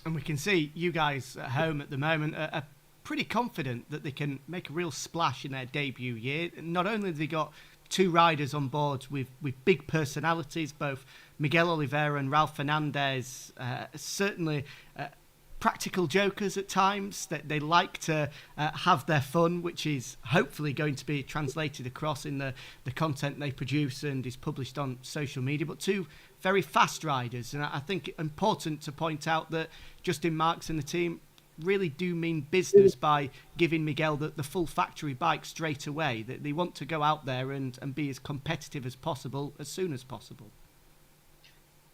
And we can see you guys at home at the moment are pretty confident that they can make a real splash in their debut year. Not only have they got two riders on board with big personalities, both Miguel Oliveira and Raul Fernandez, certainly practical jokers at times, that they like to have their fun, which is hopefully going to be translated across in the content they produce and is published on social media, but two very fast riders. And I think important to point out that Justin Marx and the team really do mean business by giving Miguel the full factory bike straight away. That they want to go out there and be as competitive as possible as soon as possible.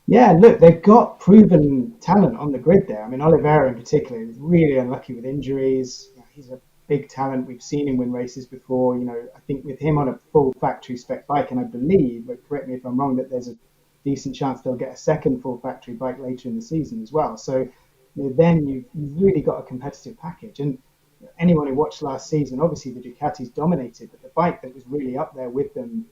Yeah, look, they've got proven talent on the grid there. I mean, Oliveira in particular is really unlucky with injuries. He's a big talent. We've seen him win races before. I think with him on a full factory spec bike, and I believe, but correct me if I'm wrong, that there's a decent chance they'll get a second full factory bike later in the season as well. So then you've really got a competitive package. And anyone who watched last season, obviously the Ducatis dominated, but the bike that was really up there with them,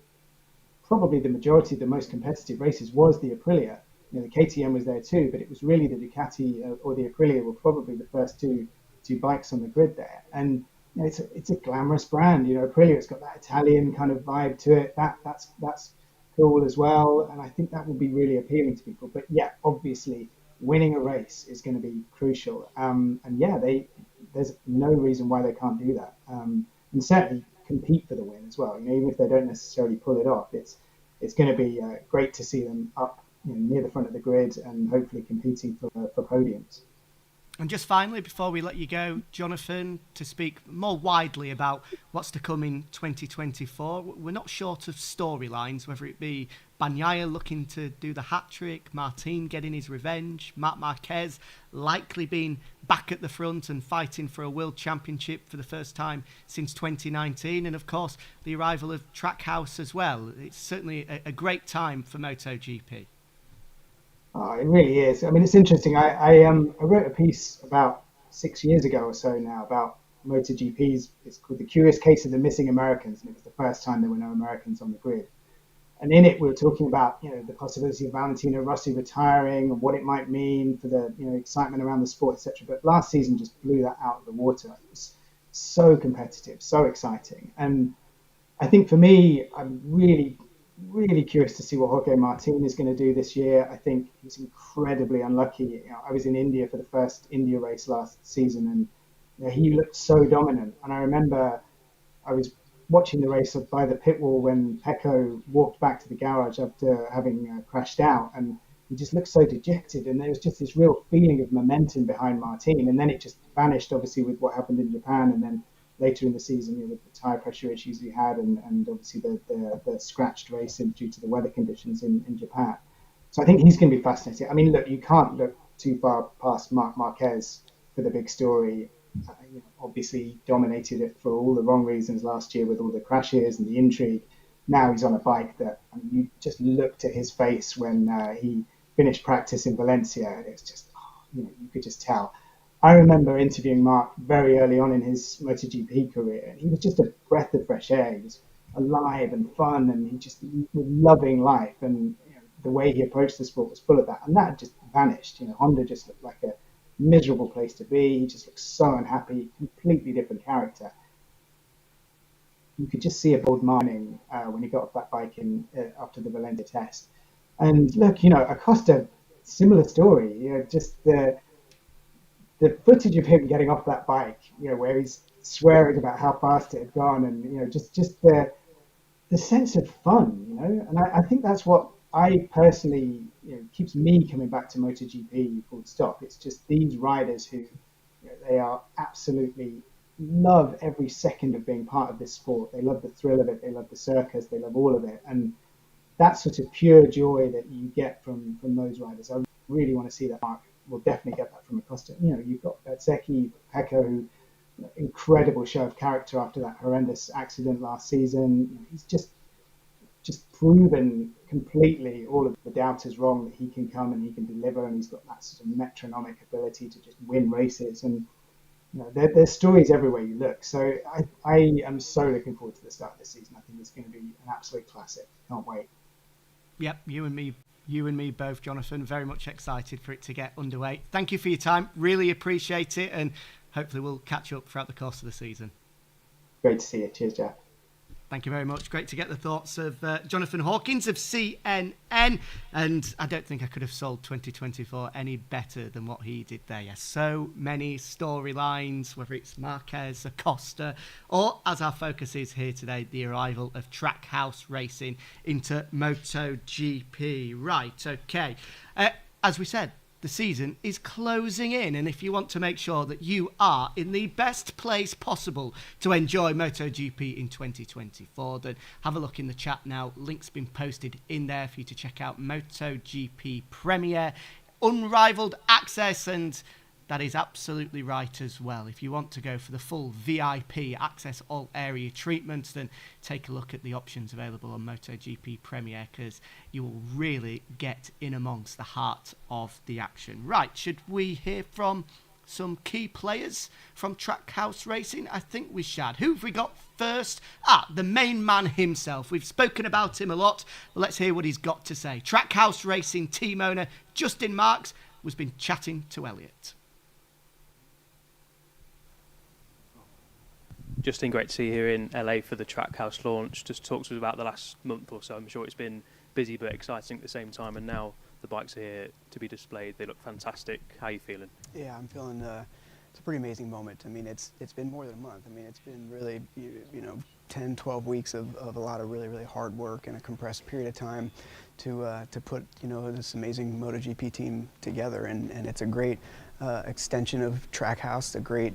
probably the majority of the most competitive races, was the Aprilia. The KTM was there too, but it was really the Ducati or the Aprilia were probably the first two bikes on the grid there. And it's a glamorous brand. Aprilia's got that Italian kind of vibe to it. That's cool as well, and I think that will be really appealing to people. But yeah, obviously, winning a race is going to be crucial. And yeah, there's no reason why they can't do that. And certainly compete for the win as well. Even if they don't necessarily pull it off, it's going to be great to see them up near the front of the grid and hopefully competing for podiums. And just finally, before we let you go, Jonathan, to speak more widely about what's to come in 2024, we're not short of storylines, whether it be Bagnaia looking to do the hat-trick, Martin getting his revenge, Marc Marquez likely being back at the front and fighting for a world championship for the first time since 2019, and of course the arrival of Trackhouse as well. It's certainly a great time for MotoGP. Oh, it really is. I mean, it's interesting. I wrote a piece about 6 years ago or so now about MotoGP's. It's called The Curious Case of the Missing Americans, and it was the first time there were no Americans on the grid. And in it, we were talking about the possibility of Valentino Rossi retiring and what it might mean for the excitement around the sport, etc. But last season just blew that out of the water. It was so competitive, so exciting, and I think for me, I'm really curious to see what Jorge Martin is going to do this year. I think he's incredibly unlucky. I was in India for the first India race last season, and he looked so dominant. And I remember I was watching the race by the pit wall when Pecco walked back to the garage after having crashed out, and he just looked so dejected. And there was just this real feeling of momentum behind Martin, and then it just vanished, obviously, with what happened in Japan, and then later in the season, with the tyre pressure issues he had, and obviously the scratched race due to the weather conditions in Japan. So I think he's going to be fascinating. I mean, look, you can't look too far past Marc Marquez for the big story. Obviously, he dominated it for all the wrong reasons last year with all the crashes and the intrigue. Now he's on a bike that, you just looked at his face when he finished practice in Valencia, and it was just, you could just tell. I remember interviewing Marc very early on in his MotoGP career, and he was just a breath of fresh air. He was alive and fun, and he just was loving life, and the way he approached the sport was full of that, and that just vanished. Honda just looked like a miserable place to be. He just looked so unhappy, completely different character. You could just see a bold mining when he got off that bike after the Valencia test. And look, Acosta, similar story. Just the footage of him getting off that bike, where he's swearing about how fast it had gone, and just the sense of fun, and I think that's what I personally, keeps me coming back to MotoGP full stop. It's just these riders who, they are absolutely love every second of being part of this sport. They love the thrill of it. They love the circus. They love all of it, and that sort of pure joy that you get from those riders. I really want to see that. Marc will definitely get that from Acosta. You've got Bezzecchi, Pecco, who incredible show of character after that horrendous accident last season. He's just just proven completely all of the doubters wrong, that he can come and he can deliver, and he's got that sort of metronomic ability to just win races. And there's stories everywhere you look. So I am so looking forward to the start of this season. I think it's going to be an absolute classic. Can't wait. Yep, you and me both, Jonathan. Very much excited for it to get underway. Thank you for your time. Really appreciate it, and hopefully we'll catch up throughout the course of the season. Great to see you. Cheers, Jack. Thank you very much. Great to get the thoughts of Jonathan Hawkins of CNN. And I don't think I could have sold 2024 any better than what he did there. Yes, so many storylines, whether it's Marquez, Acosta, or, as our focus is here today, the arrival of Trackhouse Racing into MotoGP. Right, okay. As we said, the season is closing in, and if you want to make sure that you are in the best place possible to enjoy MotoGP in 2024, then have a look in the chat now. Link's been posted in there for you to check out MotoGP Premier, unrivaled access, and that is absolutely right as well. If you want to go for the full VIP access all area treatment, then take a look at the options available on MotoGP Premier, because you will really get in amongst the heart of the action. Right, should we hear from some key players from Trackhouse Racing? I think we should. Who have we got first? The main man himself. We've spoken about him a lot, but let's hear what he's got to say. Trackhouse Racing team owner Justin Marx has been chatting to Elliot. Justin, great to see you here in LA for the Trackhouse launch. Just talk to us about the last month or so. I'm sure it's been busy but exciting at the same time, and now the bikes are here to be displayed. They look fantastic. How are you feeling? Yeah, I'm feeling it's a pretty amazing moment. I mean, it's been more than a month. I mean, it's been really 10, 12 weeks of a lot of really, really hard work in a compressed period of time to put this amazing MotoGP team together, and it's a great extension of Trackhouse, a great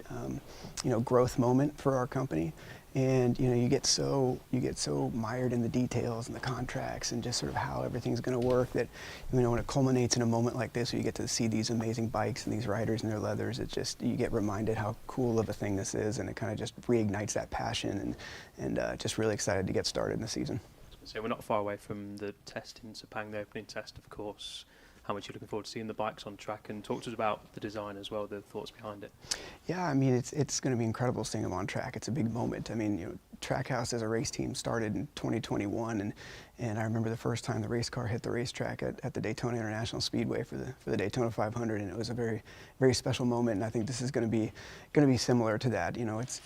growth moment for our company. And you get so mired in the details and the contracts and just sort of how everything's going to work that when it culminates in a moment like this where you get to see these amazing bikes and these riders in their leathers, it's just, you get reminded how cool of a thing this is, and it kind of just reignites that passion, and just really excited to get started in the season. So we're not far away from the test in Sepang, the opening test, of course. How much are you looking forward to seeing the bikes on track, and talk to us about the design as well, the thoughts behind it? Yeah, I mean, it's going to be incredible seeing them on track. It's a big moment. I mean, Trackhouse as a race team started in 2021, and I remember the first time the race car hit the racetrack at the Daytona International Speedway for the Daytona 500, and it was a very, very special moment. And I think this is going to be similar to that.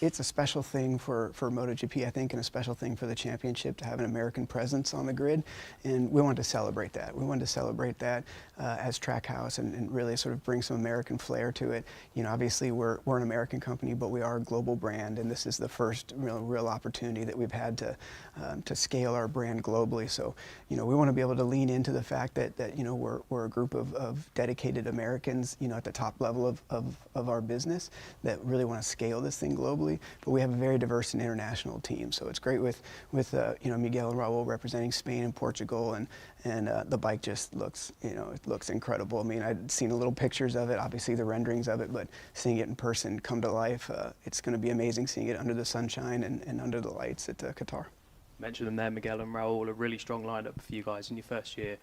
It's a special thing for MotoGP, I think, and a special thing for the championship to have an American presence on the grid, and we wanted to celebrate that. We wanted to celebrate that as Trackhouse, and really sort of bring some American flair to it. Obviously we're an American company, but we are a global brand, and this is the first real opportunity that we've had to scale our brand globally. So, we want to be able to lean into the fact that we're a group of dedicated Americans, at the top level of our business that really want to scale this thing globally. But we have a very diverse and international team. So it's great with Miguel and Raul representing Spain and Portugal, and the bike just looks, it looks incredible. I mean, I'd seen a little pictures of it, obviously the renderings of it, but seeing it in person come to life, it's going to be amazing seeing it under the sunshine and under the lights at Qatar. Mentioned them there, Miguel and Raul, a really strong lineup for you guys in your first year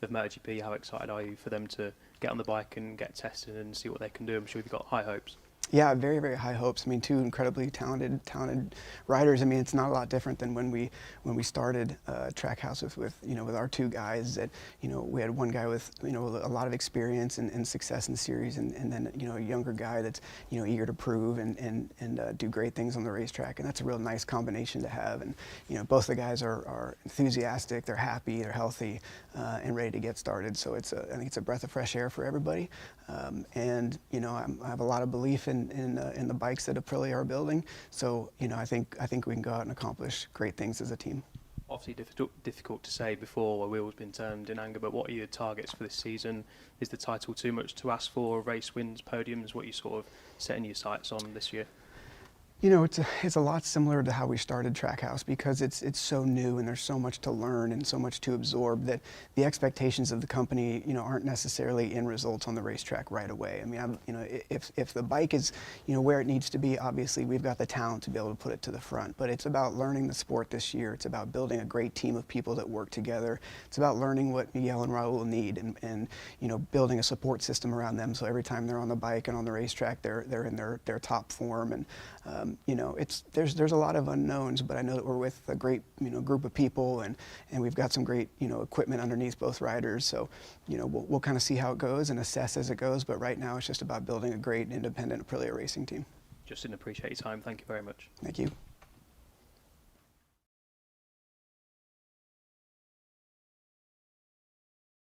of MotoGP. How excited are you for them to get on the bike and get tested and see what they can do? I'm sure you've got high hopes. Yeah, very, very high hopes. I mean, two incredibly talented riders. I mean, it's not a lot different than when we started Trackhouse with our two guys. That we had one guy with a lot of experience and success in the series, and then a younger guy that's eager to prove and do great things on the racetrack. And that's a real nice combination to have. And both the guys are enthusiastic, they're happy, they're healthy, and ready to get started. So I think it's a breath of fresh air for everybody. And I have a lot of belief in the bikes that Aprilia are building. So I think we can go out and accomplish great things as a team. Obviously difficult to say before a wheel's been turned in anger, but what are your targets for this season? Is the title too much to ask for? Race wins, podiums? What are you sort of setting your sights on this year? You know, it's a lot similar to how we started Trackhouse, because it's so new and there's so much to learn and so much to absorb that the expectations of the company, you know, aren't necessarily in results on the racetrack right away. I mean, you know, if the bike is, you know, where it needs to be, obviously we've got the talent to be able to put it to the front. But it's about learning the sport this year. It's about building a great team of people that work together. It's about learning what Miguel and Raul need and you know, building a support system around them, so every time they're on the bike and on the racetrack, they're in their top form. And you know, there's a lot of unknowns, but I know that we're with a great, you know, group of people, and we've got some great, you know, equipment underneath both riders. So, you know, we'll kind of see how it goes and assess as it goes. But right now, it's just about building a great independent Aprilia racing team. Justin, appreciate your time. Thank you very much. Thank you.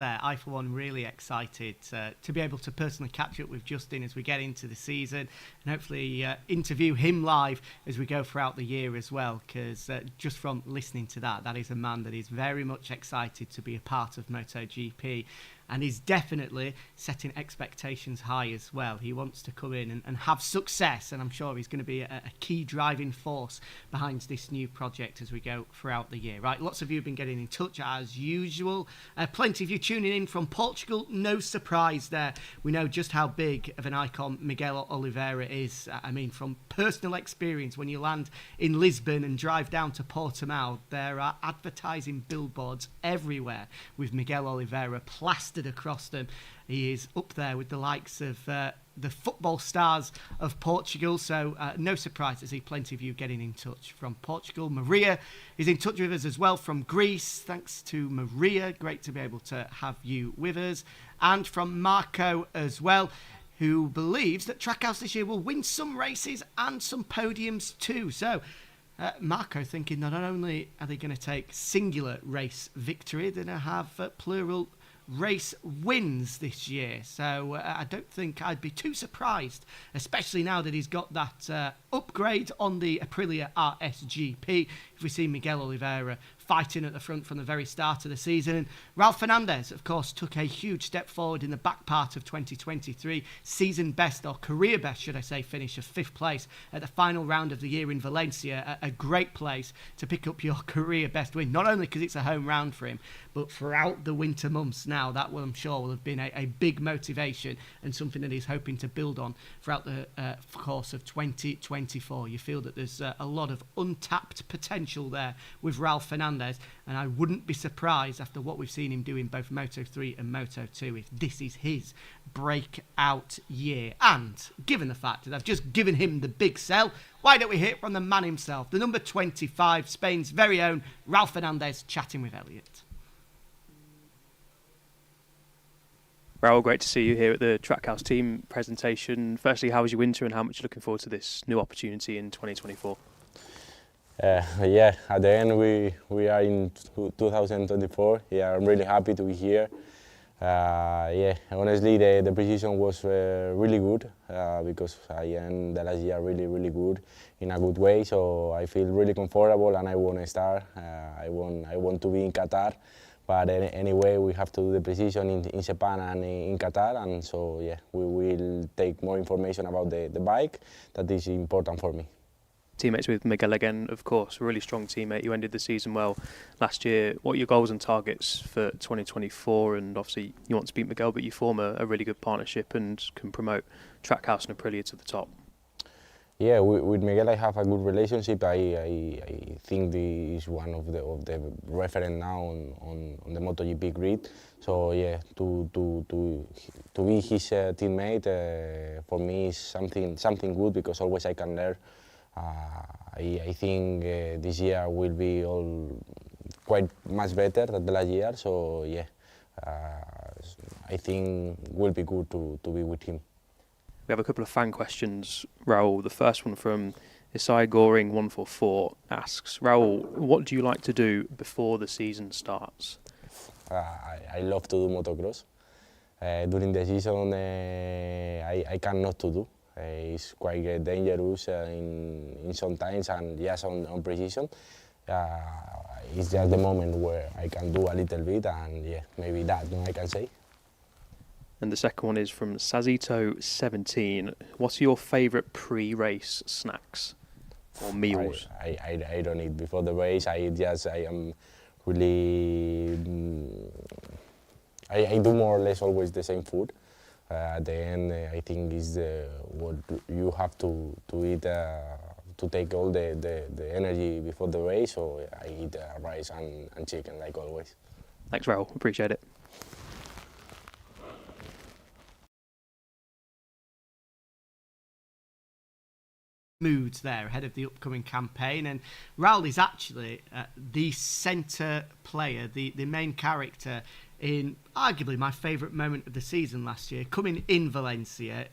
I, for one, really excited to be able to personally catch up with Justin as we get into the season, and hopefully interview him live as we go throughout the year as well, because just from listening to that is a man that is very much excited to be a part of MotoGP, and he's definitely setting expectations high as well. He wants to come in and have success, and I'm sure he's going to be a key driving force behind this new project as we go throughout the year. Right, lots of you have been getting in touch as usual. Plenty of you tuning in from Portugal. No surprise there. We know just how big of an icon Miguel Oliveira is. I mean, from personal experience, when you land in Lisbon and drive down to Portimao, there are advertising billboards everywhere with Miguel Oliveira plastered across them. He is up there with the likes of the football stars of Portugal, so no surprise to see plenty of you getting in touch from Portugal. Maria is in touch with us as well from Greece. Thanks to Maria, great to be able to have you with us. And from Marco as well, who believes that Trackhouse this year will win some races and some podiums too. So Marco thinking not only are they going to take singular race victory, they're going to have plural race wins this year. So I don't think I'd be too surprised, especially now that he's got that upgrade on the Aprilia RSGP, if we see Miguel Oliveira fighting at the front from the very start of the season. And Raul Fernandez, of course, took a huge step forward in the back part of 2023. Season best, or career best, should I say, finish of 5th place at the final round of the year in Valencia. A great place to pick up your career best win, not only because it's a home round for him, but throughout the winter months now. That will, I'm sure, will have been a big motivation and something that he's hoping to build on throughout the course of 2024. You feel that there's a lot of untapped potential there with Raul Fernandez, and I wouldn't be surprised after what we've seen him do in both Moto3 and Moto2 if this is his breakout year. And given the fact that I've just given him the big sell, why don't we hear from the man himself, the number 25, Spain's very own Raul Fernandez, chatting with Elliot. Raul, great to see you here at the Trackhouse team presentation. Firstly, how was your winter and how much you're looking forward to this new opportunity in 2024? Yeah, at the end we are in 2024. Yeah, I'm really happy to be here. Yeah, honestly the precision was really good because I ended the last year really good in a good way. So I feel really comfortable and I want to start. I want to be in Qatar. But anyway, we have to do the precision in Japan and in Qatar, and so yeah, we will take more information about the bike. That is important for me. Teammates with Miguel again, of course, a really strong teammate. You ended the season well last year. What are your goals and targets for 2024? And obviously you want to beat Miguel, but you form a really good partnership and can promote Trackhouse and Aprilia to the top. Yeah, with Miguel I have a good relationship. I think he is one of the referent now on the MotoGP grid. So yeah, to be his teammate for me is something good because always I can learn. I think this year will be all quite much better than the last year. So yeah, I think will be good to be with him. We have a couple of fan questions, Raul. The first one from Isai Goring 144 asks, Raul, what do you like to do before the season starts? I love to do motocross. During the season, I cannot to do. It's quite dangerous in some times and just on precision. It's just the moment where I can do a little bit and yeah, maybe that I can say. And the second one is from Sazito17. What are your favourite pre-race snacks? or meals? I don't eat before the race. I am really. I do more or less always the same food. At the end, I think is what you have to eat to take all the energy before the race. So I eat rice and chicken like always. Thanks, Raul. Appreciate it. Moods there ahead of the upcoming campaign, and Raul is actually the centre player, the main character in arguably my favourite moment of the season last year, coming in Valencia.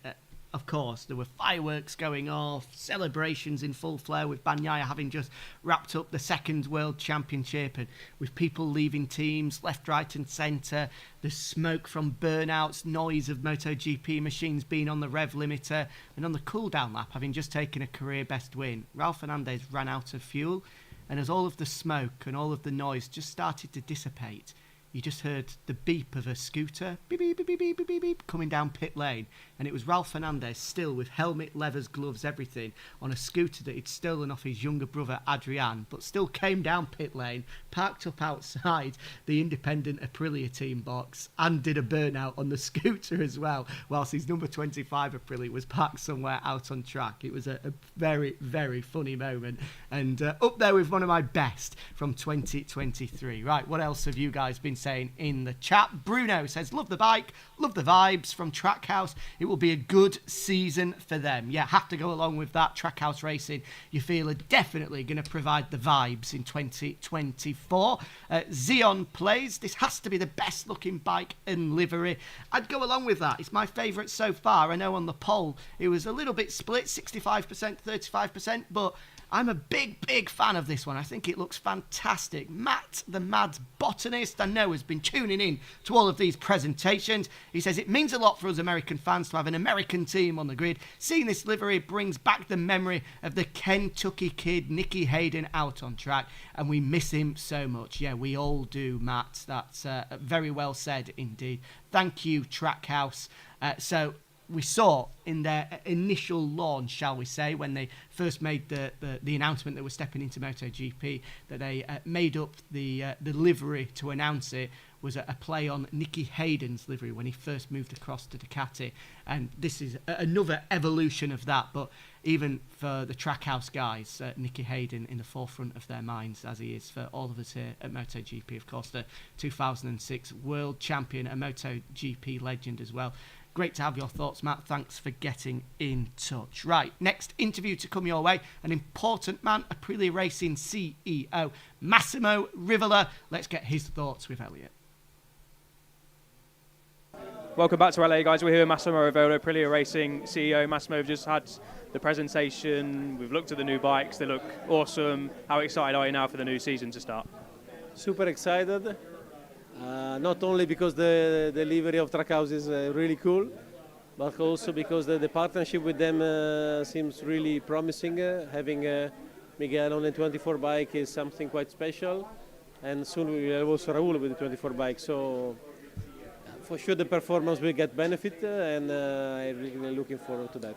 Of course, there were fireworks going off, celebrations in full flow, with Bagnaia having just wrapped up the second World Championship, and with people leaving teams left, right and centre, the smoke from burnouts, noise of MotoGP machines being on the rev limiter, and on the cool-down lap, having just taken a career best win, Raul Fernandez ran out of fuel, and as all of the smoke and all of the noise just started to dissipate, you just heard the beep of a scooter, beep, beep, beep, beep, beep, beep, beep, coming down pit lane. And it was Raul Fernandez, still with helmet, levers, gloves, everything, on a scooter that he'd stolen off his younger brother, Adrian, but still came down pit lane, parked up outside the independent Aprilia team box, and did a burnout on the scooter as well, whilst his number 25 Aprilia was parked somewhere out on track. It was a very, very funny moment, and up there with one of my best from 2023. Right, what else have you guys been saying in the chat? Bruno says, love the bike, love the vibes from Trackhouse. It will be a good season for them. Yeah, have to go along with that. Trackhouse Racing, you feel, are definitely going to provide the vibes in 2024. Xeon plays, this has to be the best looking bike and livery. I'd go along with that. It's my favourite so far. I know on the poll it was a little bit split, 65%, 35%, but I'm a big fan of this one. I think it looks fantastic. Matt, the mad botanist, I know has been tuning in to all of these presentations. He says, it means a lot for us American fans to have an American team on the grid. Seeing this livery brings back the memory of the Kentucky kid, Nicky Hayden, out on track, and we miss him so much. Yeah, we all do, Matt. That's very well said indeed. Thank you, Trackhouse. So we saw in their initial launch, shall we say, when they first made the announcement that we're stepping into MotoGP, that they made up the livery to announce it was a play on Nicky Hayden's livery when he first moved across to Ducati. And this is another evolution of that, but even for the Trackhouse guys, Nicky Hayden in the forefront of their minds, as he is for all of us here at MotoGP. Of course, the 2006 World Champion, a MotoGP legend as well. Great to have your thoughts, Matt. Thanks for getting in touch. Right, next interview to come your way. An important man, Aprilia Racing CEO, Massimo Rivola. Let's get his thoughts with Elliot. Welcome back to LA, guys. We're here with Massimo Rivola, Aprilia Racing CEO. Massimo, we've just had the presentation. We've looked at the new bikes. They look awesome. How excited are you now for the new season to start? Super excited. Not only because the livery of Trackhouse is really cool, but also because the partnership with them seems really promising. Having Miguel on the 24 bike is something quite special, and soon we will have also Raul with the 24 bike. So for sure the performance will get benefit, and I'm really looking forward to that.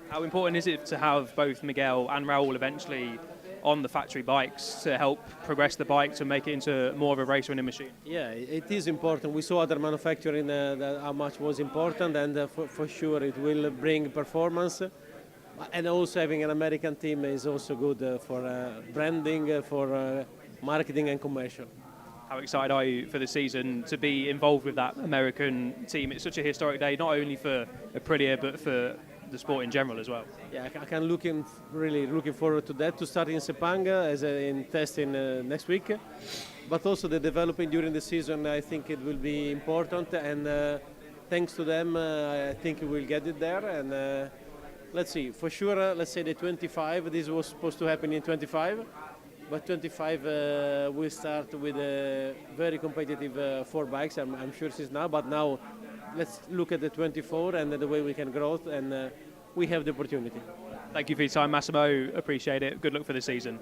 How important is it to have both Miguel and Raul eventually on the factory bikes to help progress the bike to make it into more of a race-winning machine? Yeah, it is important. We saw other manufacturing how much was important, and for sure it will bring performance. And also having an American team is also good for branding, for marketing and commercial. How excited are you for the season to be involved with that American team? It's such a historic day, not only for Aprilia, but for the sport in general as well. Yeah, I can really looking forward to that, to start in Sepang as in testing next week, but also the developing during the season. I think it will be important, and thanks to them, I think we will get it there. And let's see, for sure. Let's say the 25. This was supposed to happen in 25, but 25 will start with a very competitive 4 bikes. I'm sure it is now, but now let's look at the 24 and the way we can grow, and we have the opportunity. Thank you for your time, Massimo. Appreciate it. Good luck for the season.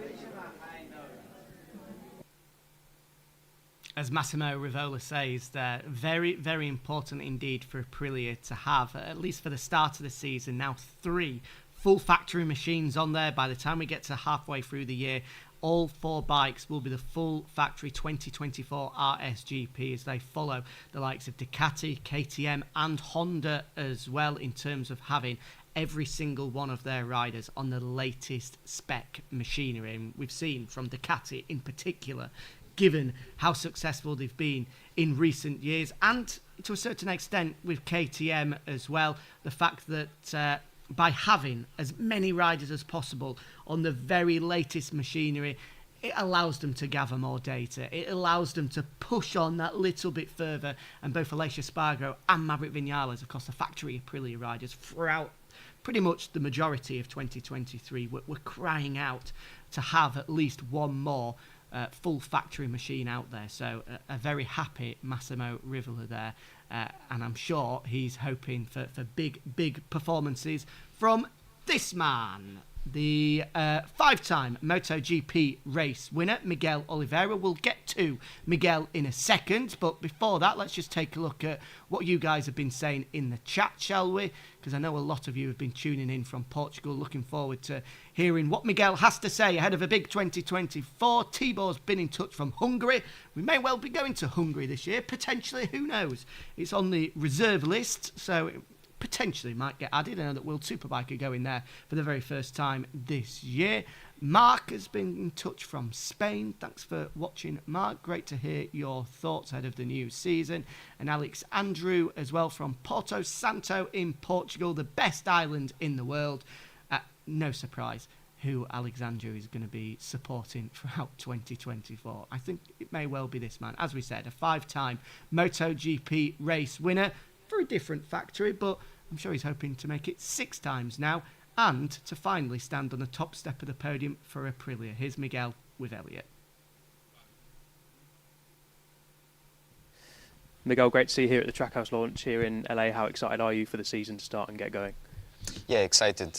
As Massimo Rivola says, very, very important indeed for Aprilia to have, at least for the start of the season, now 3 full factory machines on there. By the time we get to halfway through the year, all 4 bikes will be the full factory 2024 RSGP as they follow the likes of Ducati, KTM and Honda as well, in terms of having every single one of their riders on the latest spec machinery. And we've seen from Ducati in particular, given how successful they've been in recent years, and to a certain extent with KTM as well, the fact that by having as many riders as possible on the very latest machinery, it allows them to gather more data. It allows them to push on that little bit further. And both Aleix Espargaro and Maverick Vinales, of course, the factory Aprilia riders throughout pretty much the majority of 2023, were crying out to have at least one more full factory machine out there. So a very happy Massimo Rivola there. And I'm sure he's hoping for big performances from this man. The 5-time MotoGP race winner, Miguel Oliveira. We'll get to Miguel in a second, but before that, let's just take a look at what you guys have been saying in the chat, shall we? Because I know a lot of you have been tuning in from Portugal, looking forward to hearing what Miguel has to say ahead of a big 2024. Tibor's been in touch from Hungary. We may well be going to Hungary this year, potentially, who knows? It's on the reserve list, so potentially might get added. I know that World Superbike are going there for the very first time this year. Mark has been in touch from Spain. Thanks for watching, Mark. Great to hear your thoughts ahead of the new season. And Alex Andrew as well from Porto Santo in Portugal, the best island in the world. No surprise who Alexandru is going to be supporting throughout 2024. I think it may well be this man. As we said, a 5-time MotoGP race winner for a different factory, but I'm sure he's hoping to make it 6 times now and to finally stand on the top step of the podium for Aprilia. Here's Miguel with Elliot. Miguel, great to see you here at the Trackhouse launch here in LA. How excited are you for the season to start and get going? Yeah, excited.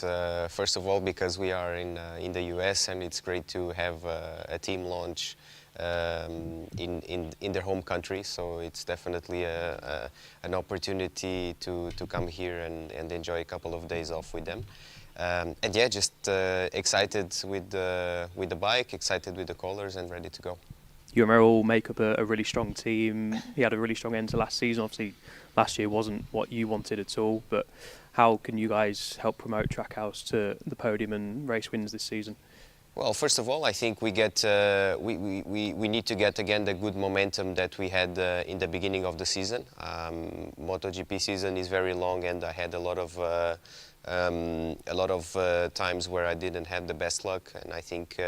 First of all, because we are in the US, and it's great to have a team launch in their home country. So it's definitely an opportunity to come here and enjoy a couple of days off with them. And yeah, just excited with the bike, excited with the colors, and ready to go. You and Raul make up a really strong team. He had a really strong end to last season. Obviously, last year wasn't what you wanted at all, but how can you guys help promote Trackhouse to the podium and race wins this season? Well, first of all, I think we get we need to get again the good momentum that we had in the beginning of the season. MotoGP season is very long, and I had a lot of times where I didn't have the best luck. And I think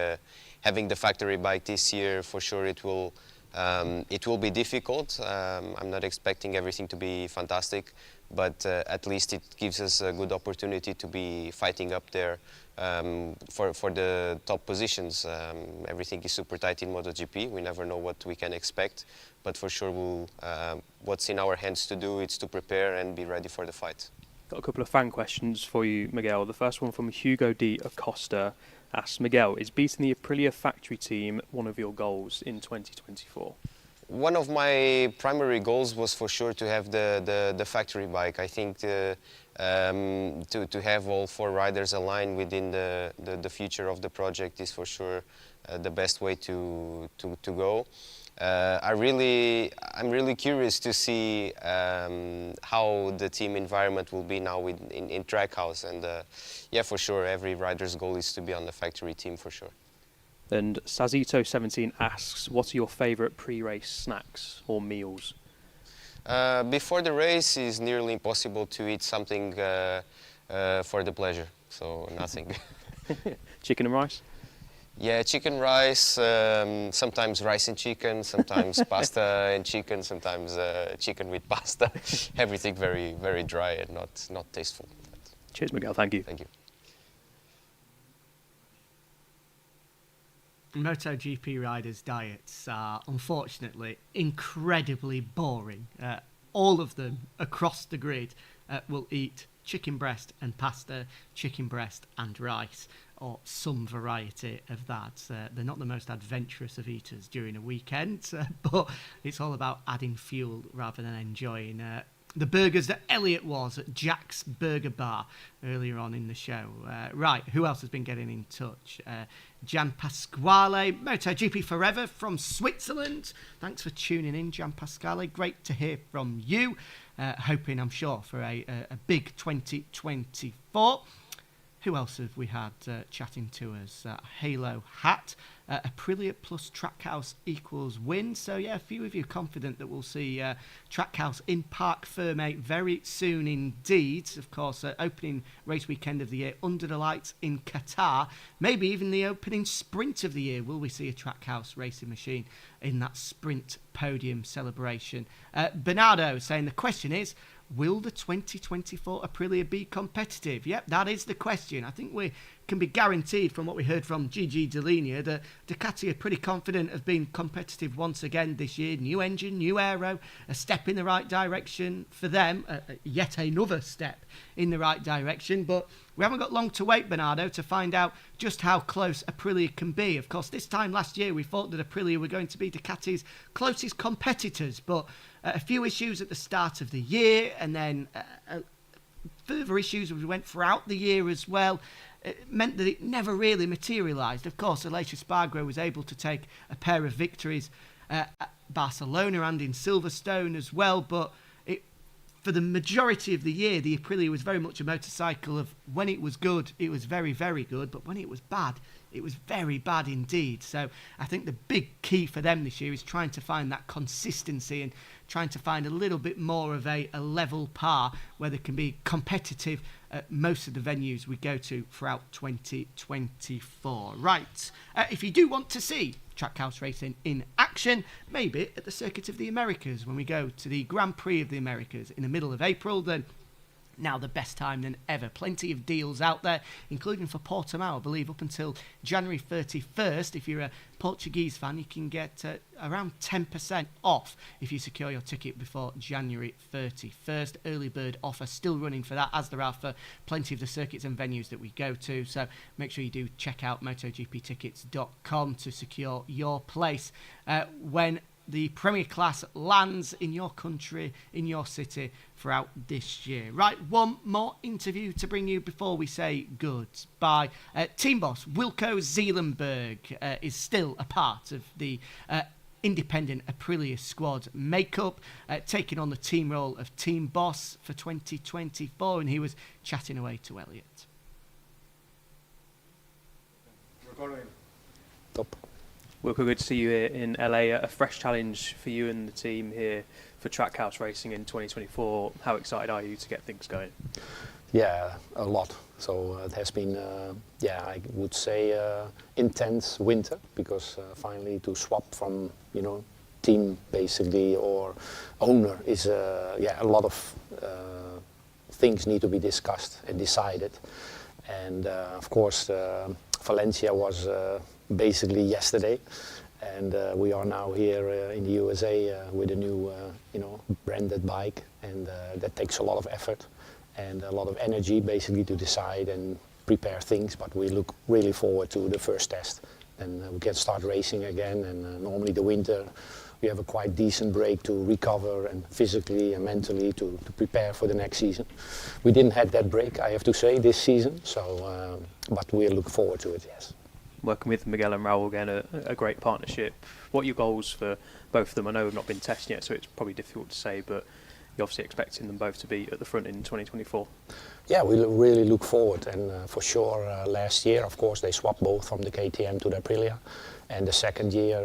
having the factory bike this year, for sure, it will be difficult. I'm not expecting everything to be fantastic, but at least it gives us a good opportunity to be fighting up there for the top positions. Everything is super tight in MotoGP. We never know what we can expect, but for sure what's in our hands to do is to prepare and be ready for the fight. Got a couple of fan questions for you, Miguel. The first one from Hugo D. Acosta asks, Miguel, is beating the Aprilia factory team one of your goals in 2024? One of my primary goals was for sure to have the factory bike. I think to have all 4 riders aligned within the future of the project is for sure the best way to go. I'm really curious to see how the team environment will be now in Trackhouse, and yeah, for sure, every rider's goal is to be on the factory team for sure. And Sazito17 asks, what are your favourite pre-race snacks or meals? Before the race, it's nearly impossible to eat something for the pleasure, so nothing. Chicken and rice? Yeah, chicken, rice, sometimes rice and chicken, sometimes pasta and chicken, sometimes chicken with pasta. Everything very, very dry and not tasteful. Cheers, Miguel. Thank you. Thank you. MotoGP riders' diets are unfortunately incredibly boring. All of them across the grid will eat chicken breast and pasta, chicken breast and rice, or some variety of that. They're not the most adventurous of eaters during a weekend, but it's all about adding fuel rather than enjoying the burgers that Elliot was at Jack's Burger Bar earlier on in the show. Right, who else has been getting in touch? Gian Pasquale, MotoGP Forever from Switzerland. Thanks for tuning in, Gian Pasquale. Great to hear from you. Hoping, I'm sure, for a big 2024. Who else have we had chatting to us? Halo Hat. Aprilia plus Trackhouse equals win. So, yeah, a few of you confident that we'll see Trackhouse in Parc Fermé very soon indeed. Of course, opening race weekend of the year under the lights in Qatar. Maybe even the opening sprint of the year. Will we see a Trackhouse racing machine in that sprint podium celebration? Bernardo saying the question is, will the 2024 Aprilia be competitive? Yep, that is the question. I think we can be guaranteed from what we heard from Gigi Dall'Igna that Ducati are pretty confident of being competitive once again this year. New engine, new aero, a step in the right direction for them, yet another step in the right direction. But we haven't got long to wait, Bernardo, to find out just how close Aprilia can be. Of course, this time last year we thought that Aprilia were going to be Ducati's closest competitors, but a few issues at the start of the year, and then further issues as we went throughout the year as well. It meant that it never really materialised. Of course, Aleix Espargaro was able to take a pair of victories at Barcelona and in Silverstone as well, but for the majority of the year, the Aprilia was very much a motorcycle of when it was good, it was very, very good, but when it was bad, it was very bad indeed. So I think the big key for them this year is trying to find that consistency and trying to find a little bit more of a level par where they can be competitive at most of the venues we go to throughout 2024. Right, if you do want to see Trackhouse Racing in action, maybe at the Circuit of the Americas when we go to the Grand Prix of the Americas in the middle of April, then now the best time than ever. Plenty of deals out there, including for Portimao, I believe, up until January 31st. If you're a Portuguese fan, you can get around 10% off if you secure your ticket before January 31st. Early bird offer still running for that, as there are for plenty of the circuits and venues that we go to. So make sure you do check out MotoGPtickets.com to secure your place when the Premier Class lands in your country, in your city throughout this year. Right, one more interview to bring you before we say goodbye. Team boss Wilco Zelandberg is still a part of the independent Aprilia squad makeup, taking on the team role of team boss for 2024, and he was chatting away to Elliot. Recording. Top. Wilco, good to see you here in LA. A fresh challenge for you and the team here for Trackhouse Racing in 2024. How excited are you to get things going? Yeah, a lot. So it has been, I would say, intense winter, because finally to swap from, team basically or owner is, a lot of things need to be discussed and decided. And of course, Valencia was basically yesterday, and we are now here in the USA with a new, branded bike, and that takes a lot of effort and a lot of energy basically to decide and prepare things. But we look really forward to the first test, and we can start racing again. And normally the winter we have a quite decent break to recover and physically and mentally to prepare for the next season. We didn't have that break, I have to say, this season. So, but we look forward to it. Yes. Working with Miguel and Raul again, a great partnership. What are your goals for both of them? I know we've not been testing yet, so it's probably difficult to say, but you're obviously expecting them both to be at the front in 2024. Yeah, we really look forward, and for sure last year, of course, they swapped both from the KTM to the Aprilia, and the second year,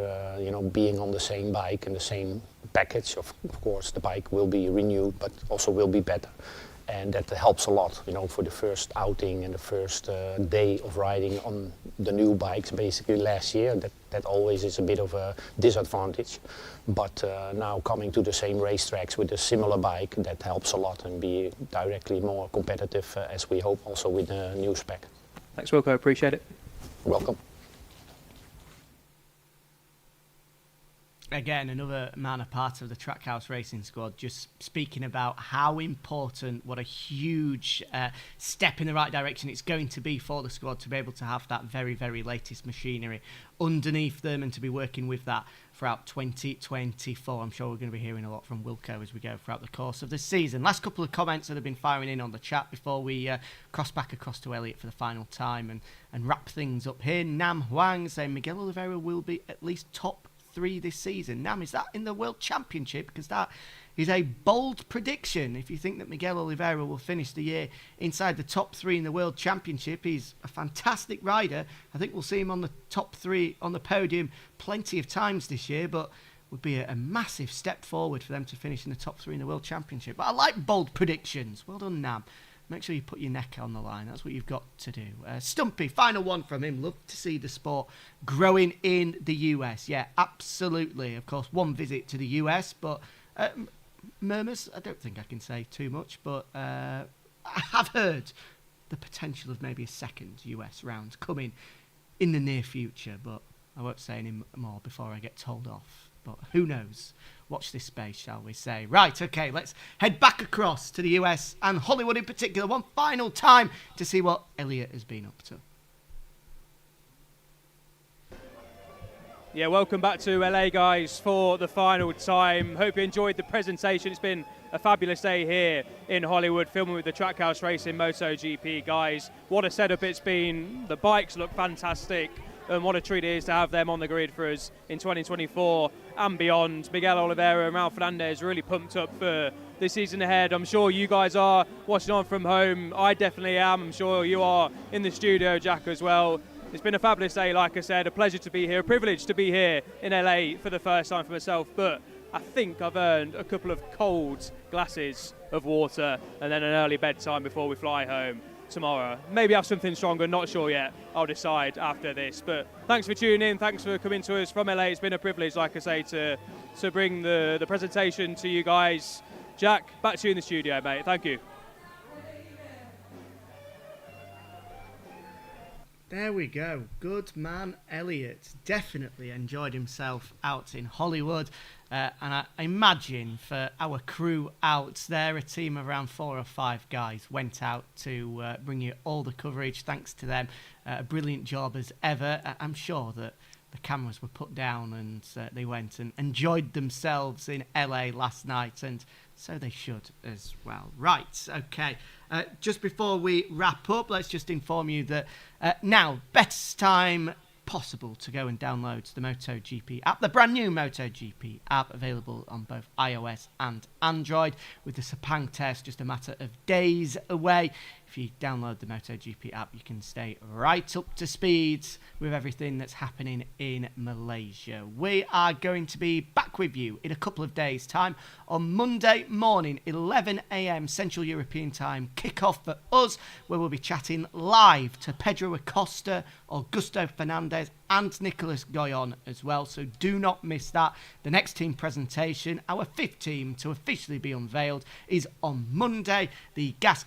being on the same bike and the same package, of course, the bike will be renewed, but also will be better. And that helps a lot, for the first outing and the first day of riding on the new bikes, basically last year. That always is a bit of a disadvantage. But now coming to the same racetracks with a similar bike, that helps a lot and be directly more competitive, as we hope, also with the new spec. Thanks, Wilco. Appreciate it. Welcome. Again, another man a part of the Trackhouse Racing squad, just speaking about how important, what a huge step in the right direction it's going to be for the squad to be able to have that very, very latest machinery underneath them and to be working with that throughout 2024. I'm sure we're going to be hearing a lot from Wilco as we go throughout the course of the season. Last couple of comments that have been firing in on the chat before we cross back across to Elliot for the final time and wrap things up here. Nam Huang saying Miguel Oliveira will be at least top 3 this season. Nam, is that in the World Championship? Because that is a bold prediction. If you think that Miguel Oliveira will finish the year inside the top 3 in the World Championship, he's a fantastic rider. I think we'll see him on the top 3 on the podium plenty of times this year, but would be a massive step forward for them to finish in the top 3 in the World Championship. But I like bold predictions. Well done, Nam. Make sure you put your neck on the line. That's what you've got to do. Stumpy, final one from him. Love to see the sport growing in the US. Yeah, absolutely. Of course, one visit to the US, but murmurs, I don't think I can say too much, but I have heard the potential of maybe a second US round coming in the near future, but I won't say any more before I get told off. But who knows? Watch this space, shall we say. Right, okay, let's head back across to the US and Hollywood in particular one final time to see what Elliot has been up to. Yeah, welcome back to LA, guys, for the final time. Hope you enjoyed the presentation. It's been a fabulous day here in Hollywood, filming with the Trackhouse Racing MotoGP guys. What a setup it's been. The bikes look fantastic. And what a treat it is to have them on the grid for us in 2024 and beyond. Miguel Oliveira and Raul Fernandez really pumped up for the season ahead. I'm sure you guys are watching on from home. I definitely am. I'm sure you are in the studio, Jack, as well. It's been a fabulous day, like I said. A pleasure to be here, a privilege to be here in LA for the first time for myself. But I think I've earned a couple of cold glasses of water and then an early bedtime before we fly home tomorrow. Maybe have something stronger, not sure yet. I'll decide after this. But thanks for tuning in, thanks for coming to us from LA. It's been a privilege, like I say, to bring the presentation to you guys. Jack, back to you in the studio, mate. Thank you. There we go. Good man, Elliot. Definitely enjoyed himself out in Hollywood. And I imagine for our crew out there, a team of around 4 or 5 guys went out to bring you all the coverage. Thanks to them. A brilliant job as ever. I'm sure that the cameras were put down and they went and enjoyed themselves in LA last night. And so they should as well. Right, okay. Just before we wrap up, let's just inform you that now, best time possible to go and download the MotoGP app, the brand new MotoGP app available on both iOS and Android, with the Sepang test just a matter of days away. If you download the MotoGP app, you can stay right up to speed with everything that's happening in Malaysia. We are going to be back with you in a couple of days' time on Monday morning, 11 a.m. Central European Time, kickoff for us, where we'll be chatting live to Pedro Acosta, Augusto Fernandez and Nicolas Goyon as well, so do not miss that. The next team presentation, our 5th team to officially be unveiled, is on Monday, the Gas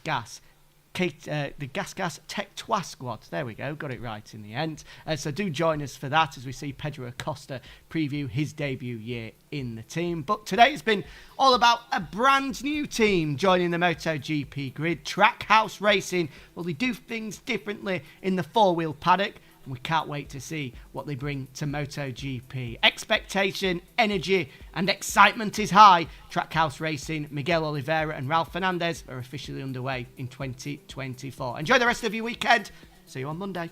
Tech Trois squad. There we go, got it right in the end. So do join us for that as we see Pedro Acosta preview his debut year in the team. But today has been all about a brand new team joining the MotoGP grid, Trackhouse Racing. Well, they do things differently in the 4-wheel paddock. And we can't wait to see what they bring to MotoGP. Expectation, energy and excitement is high. Trackhouse Racing, Miguel Oliveira and Raul Fernandez are officially underway in 2024. Enjoy the rest of your weekend. See you on Monday.